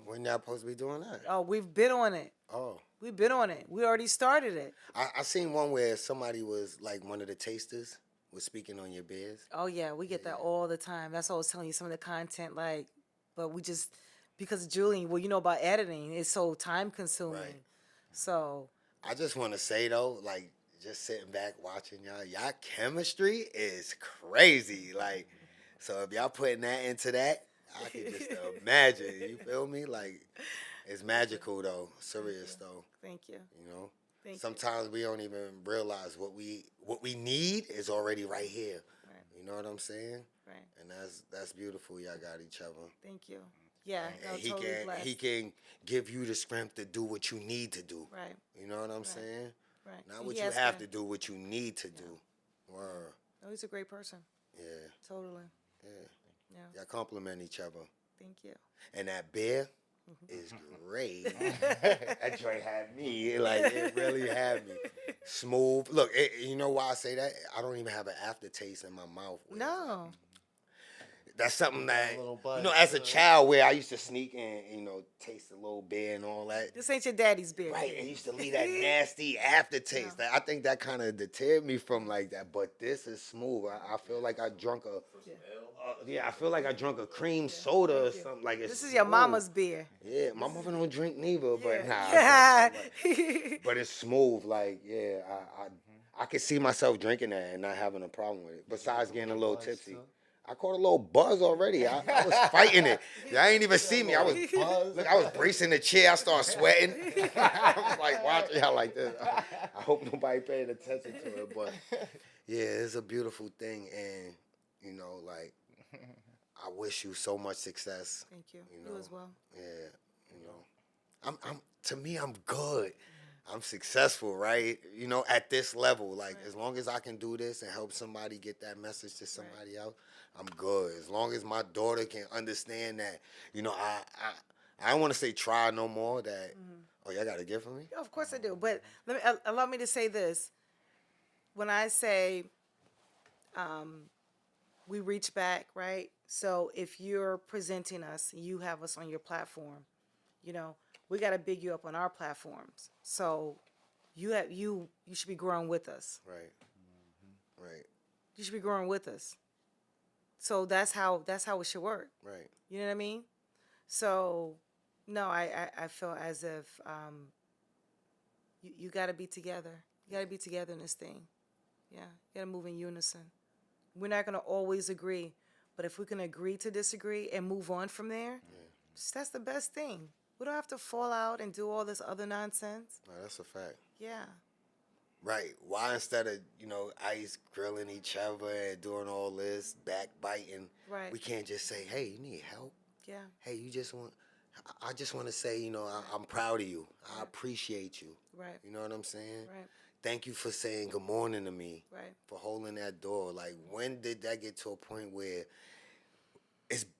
Speaker 4: When y'all supposed to be doing that?
Speaker 5: Oh, we've been on it.
Speaker 4: Oh.
Speaker 5: We've been on it. We already started it.
Speaker 4: I seen one where somebody was like one of the tasters was speaking on your beers.
Speaker 5: Oh, yeah, we get that all the time. That's what I was telling you, some of the content, like, but we just, because Julian, well, you know about editing, it's so time consuming.
Speaker 4: Right.
Speaker 5: So.
Speaker 4: I just want to say though, like, just sitting back watching y'all chemistry is crazy. Like, so if y'all putting that into that, I can just imagine. You feel me? Like, it's magical though. Serious though.
Speaker 5: Thank you.
Speaker 4: You know.
Speaker 5: Thank you.
Speaker 4: Sometimes we don't even realize what we need is already right here.
Speaker 5: Right.
Speaker 4: You know what I'm saying?
Speaker 5: Right.
Speaker 4: And that's beautiful. Y'all got each other.
Speaker 5: Thank you. Yeah, no,
Speaker 4: And
Speaker 5: totally blessed.
Speaker 4: he can give you the strength to do what you need to do.
Speaker 5: Right.
Speaker 4: You know what I'm saying?
Speaker 5: Right.
Speaker 4: Not
Speaker 5: And
Speaker 4: what
Speaker 5: he
Speaker 4: you
Speaker 5: has
Speaker 4: have to do, what you need to do. Word.
Speaker 5: No, he's a great person.
Speaker 4: Yeah.
Speaker 5: Totally.
Speaker 4: Yeah.
Speaker 5: Yeah.
Speaker 4: Y'all compliment each other.
Speaker 5: Thank you.
Speaker 4: And that beer is great. That joint had me. Like, it really had me. Smooth. Look, you know why I say that? I don't even have an aftertaste in my mouth.
Speaker 5: No.
Speaker 4: That's something that,
Speaker 6: little
Speaker 4: you
Speaker 6: buzz.
Speaker 4: know, as a child where I used to sneak and, you know, taste a little beer and all that.
Speaker 5: This ain't your daddy's beer.
Speaker 4: Right, and used to leave that nasty aftertaste.
Speaker 5: No.
Speaker 4: Like, I think that kind of deterred me from like that. But this is smooth. I feel like I drunk I feel like I drunk a cream soda or something. Like it's
Speaker 5: This is your
Speaker 4: smooth.
Speaker 5: mama's beer.
Speaker 4: Yeah, my mother don't drink neither, but nah.
Speaker 5: Yeah.
Speaker 4: But it's smooth. Like, yeah, I could see myself drinking that and not having a problem with it. Besides getting a little tipsy. I caught a little buzz already. I was fighting it. Y'all ain't even see me. I was bracing the chair. I started sweating. I was like watching y'all like this. I hope nobody paying attention to it, but yeah, it's a beautiful thing, and you know, like I wish you so much success.
Speaker 5: Thank you.
Speaker 4: You know,
Speaker 5: You as well.
Speaker 4: Yeah, you know, I'm good. I'm successful, right? You know, at this level, like as long as I can do this and help somebody get that message to somebody else, I'm good. As long as my daughter can understand that, you know, I don't want to say try no more. That oh, y'all got a gift for me?
Speaker 5: Yeah, of course I do. But allow me to say this. When I say we reach back, right? So if you're presenting us, you have us on your platform, you know, we got to big you up on our platforms. So you should be growing with us.
Speaker 4: Right. Right.
Speaker 5: You should be growing with us. So that's how it should work.
Speaker 4: Right.
Speaker 5: You know what I mean? So no, I feel as if you got to be together. You got to be together in this thing. Yeah, you got to move in unison. We're not going to always agree, but if we can agree to disagree and move on from there, that's the best thing. We don't have to fall out and do all this other nonsense.
Speaker 4: No, that's a fact.
Speaker 5: Yeah.
Speaker 4: Right. Why instead of, you know, ice grilling each other and doing all this, backbiting,
Speaker 5: Right.
Speaker 4: we can't just say, hey, you need help?
Speaker 5: Yeah.
Speaker 4: Hey, I just want to say, you know, I'm proud of you. I appreciate you.
Speaker 5: Right.
Speaker 4: You know what I'm saying?
Speaker 5: Right.
Speaker 4: Thank you for saying good morning to me.
Speaker 5: Right.
Speaker 4: For holding that door. Like, when did that get to a point where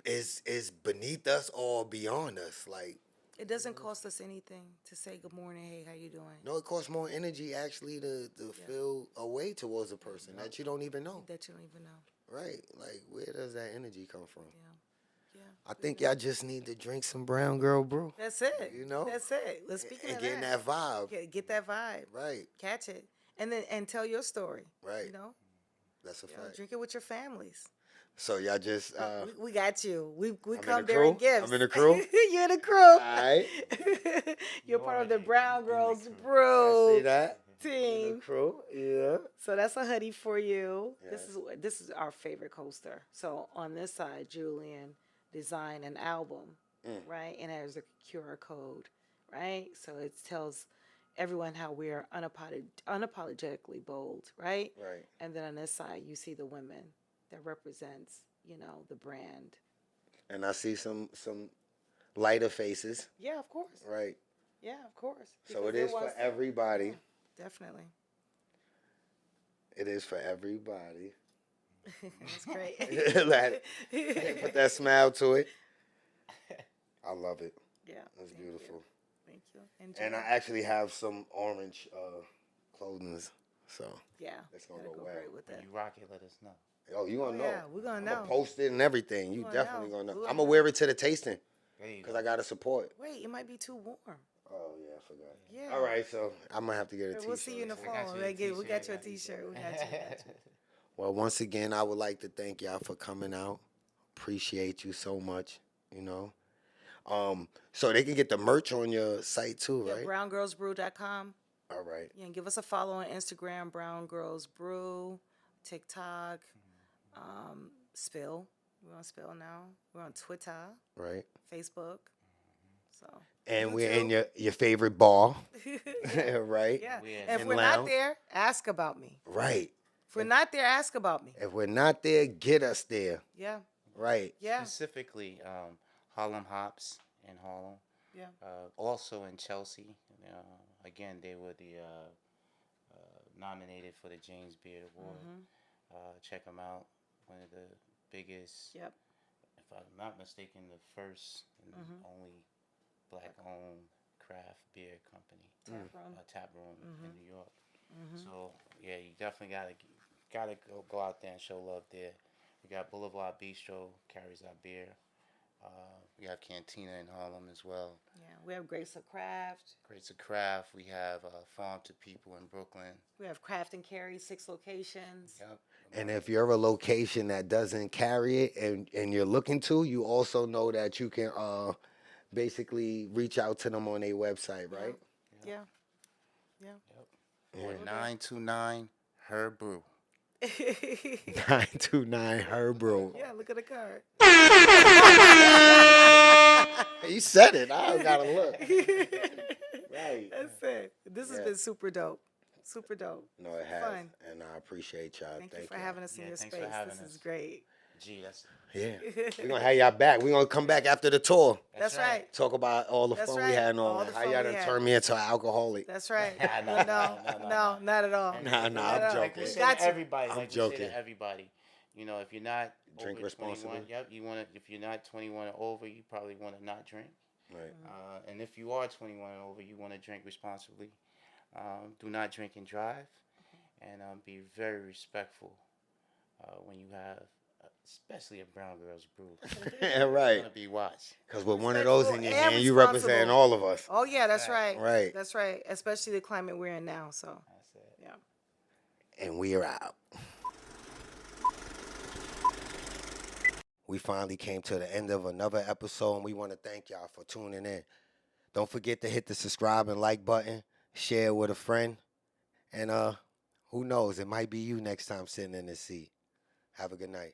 Speaker 4: it's beneath us or beyond us? Like,
Speaker 5: It doesn't cost us anything to say good morning, hey, how you doing?
Speaker 4: no, it costs more energy actually to feel a way towards a person that you don't even know.
Speaker 5: That you don't even know.
Speaker 4: Right. Like, where does that energy come from?
Speaker 5: Yeah. Yeah.
Speaker 4: I think y'all just need to drink some Brown Girl Brew.
Speaker 5: That's it.
Speaker 4: You know?
Speaker 5: That's it. Let's speak
Speaker 4: And
Speaker 5: of
Speaker 4: getting that vibe.
Speaker 5: Get that vibe.
Speaker 4: Right.
Speaker 5: Catch it. And tell your story.
Speaker 4: Right.
Speaker 5: You know?
Speaker 4: That's a
Speaker 5: You know,
Speaker 4: fact.
Speaker 5: drink it with your families.
Speaker 4: So y'all just
Speaker 5: We got you. We
Speaker 4: in
Speaker 5: come
Speaker 4: the
Speaker 5: there in
Speaker 4: crew?
Speaker 5: gifts.
Speaker 4: I'm in the crew?
Speaker 5: You're in the crew.
Speaker 4: all right.
Speaker 5: You're part of the Brown Girls
Speaker 4: I
Speaker 5: Brew
Speaker 4: see that. In
Speaker 5: team.
Speaker 4: the crew. Yeah.
Speaker 5: So that's a hoodie for you.
Speaker 4: Yes.
Speaker 5: This is our favorite coaster. So on this side, Julian designed an album, right? And there's a QR code, right? So it tells everyone how we're unapologetically bold, right?
Speaker 4: Right.
Speaker 5: And then on this side, you see the women that represents, you know, the brand.
Speaker 4: And I see some lighter faces.
Speaker 5: Yeah, of course.
Speaker 4: Right.
Speaker 5: Yeah, of course.
Speaker 4: So
Speaker 5: Because
Speaker 4: it
Speaker 5: there
Speaker 4: is for
Speaker 5: was-
Speaker 4: everybody.
Speaker 5: Definitely.
Speaker 4: It is for everybody.
Speaker 5: That's great.
Speaker 4: Put that smile to it. I love it.
Speaker 5: Yeah.
Speaker 4: It's
Speaker 5: thank
Speaker 4: beautiful.
Speaker 5: You. Thank you. Enjoy.
Speaker 4: And I actually have some orange clothing, so
Speaker 5: yeah,
Speaker 4: it's gonna
Speaker 5: that'll
Speaker 4: go
Speaker 5: go
Speaker 4: well.
Speaker 5: great with that.
Speaker 6: You rock it, let us know.
Speaker 4: Oh, you gonna know?
Speaker 5: Yeah, we're gonna
Speaker 4: I'm
Speaker 5: know.
Speaker 4: gonna post it and everything. You
Speaker 5: Gonna
Speaker 4: definitely
Speaker 5: know.
Speaker 4: gonna know.
Speaker 5: We're
Speaker 4: I'm
Speaker 5: gonna
Speaker 4: gonna wear it to the tasting
Speaker 6: There you
Speaker 4: because
Speaker 6: go.
Speaker 4: I gotta support.
Speaker 5: Wait, it might be too warm.
Speaker 4: Oh yeah, I forgot.
Speaker 5: Yeah.
Speaker 4: All right, so I'm gonna have to get a t-shirt.
Speaker 5: We'll see you in the fall.
Speaker 6: got you a
Speaker 5: We got you a
Speaker 6: t-shirt.
Speaker 5: t-shirt. We got you.
Speaker 4: Well, once again, I would like to thank y'all for coming out. Appreciate you so much. You know, so they can get the merch on your site too,
Speaker 5: Yeah,
Speaker 4: right?
Speaker 5: BrownGirlsBrew.com.
Speaker 4: All right.
Speaker 5: Yeah, and give us a follow on Instagram, Brown Girls Brew, TikTok, Spill. We're on Spill now. We're on Twitter,
Speaker 4: Right.
Speaker 5: Facebook. So.
Speaker 4: And we're
Speaker 5: YouTube.
Speaker 4: in your favorite bar, right?
Speaker 5: Yeah.
Speaker 6: We're in
Speaker 5: And if
Speaker 4: and
Speaker 5: we're
Speaker 4: lounge.
Speaker 5: not there, ask about me.
Speaker 4: Right.
Speaker 5: If we're not there, ask about me.
Speaker 4: If we're not there, get us there.
Speaker 5: Yeah.
Speaker 4: Right.
Speaker 5: Yeah.
Speaker 6: Specifically, Harlem Hops in Harlem.
Speaker 5: Yeah.
Speaker 6: Also in Chelsea. Again, they were the nominated for the James Beard Award. Check them out. One of the biggest,
Speaker 5: Yep.
Speaker 6: if I'm not mistaken, the first and only black-owned craft beer company. Tap room in New York. So yeah, you definitely gotta go out there and show love there. We got Boulevard Bistro carries our beer. We have Cantina in Harlem as well.
Speaker 5: Yeah. We have Grace of Craft.
Speaker 6: Grades of Craft. We have Farm to People in Brooklyn.
Speaker 5: We have Craft and Carry, 6 locations.
Speaker 6: Yep.
Speaker 4: And if you're a location that doesn't carry it and you're looking to, you also know that you can basically reach out to them on their website, right?
Speaker 5: Yeah. Yeah.
Speaker 6: Or 929 Her brew.
Speaker 4: 929 her brew.
Speaker 5: Yeah, look at the card.
Speaker 4: You said it. I don't gotta look. Right.
Speaker 5: That's it. This has
Speaker 4: Yeah.
Speaker 5: been super dope. Super dope.
Speaker 4: No, it has.
Speaker 5: Fun.
Speaker 4: And I appreciate y'all.
Speaker 5: Thank you for having us in your
Speaker 6: thanks
Speaker 5: space.
Speaker 6: for having
Speaker 5: This is
Speaker 6: us.
Speaker 5: great.
Speaker 6: Gee, that's
Speaker 4: Yeah. We're gonna have y'all back. We're gonna come back after the tour.
Speaker 5: That's right.
Speaker 4: Talk about all the
Speaker 5: That's
Speaker 4: fun we
Speaker 5: right.
Speaker 4: had and all
Speaker 5: All
Speaker 4: that.
Speaker 5: the
Speaker 4: How
Speaker 5: fun
Speaker 4: y'all
Speaker 5: we
Speaker 4: done
Speaker 5: had.
Speaker 4: turned me into an alcoholic.
Speaker 5: That's right.
Speaker 6: No,
Speaker 5: No, not at all.
Speaker 4: Nah,
Speaker 5: Not
Speaker 4: I'm
Speaker 5: at all.
Speaker 4: joking.
Speaker 6: We say
Speaker 5: Got
Speaker 6: to
Speaker 5: you.
Speaker 6: everybody.
Speaker 4: I'm
Speaker 6: Like we say
Speaker 4: joking.
Speaker 6: to everybody. You know, if you're not
Speaker 4: Drink
Speaker 6: over 21,
Speaker 4: responsibly.
Speaker 6: yep, you want to. If you're not 21 or over, you probably want to not drink.
Speaker 4: Right.
Speaker 6: And if you are 21 and over, you want to drink responsibly. Do not drink and drive, and be very respectful when you have, especially a brown girl's brew.
Speaker 4: Yeah, right.
Speaker 6: Gonna be watched.
Speaker 4: Because with one of those in your
Speaker 5: And
Speaker 4: hand, you represent
Speaker 5: responsible.
Speaker 4: all of us.
Speaker 5: Oh yeah, that's right.
Speaker 4: Right.
Speaker 5: That's right. Especially the climate we're in now. So
Speaker 6: That's it.
Speaker 5: yeah.
Speaker 4: And we're out. We finally came to the end of another episode, and we want to thank y'all for tuning in. Don't forget to hit the subscribe and like button, share it with a friend, and who knows, it might be you next time sitting in this seat. Have a good night.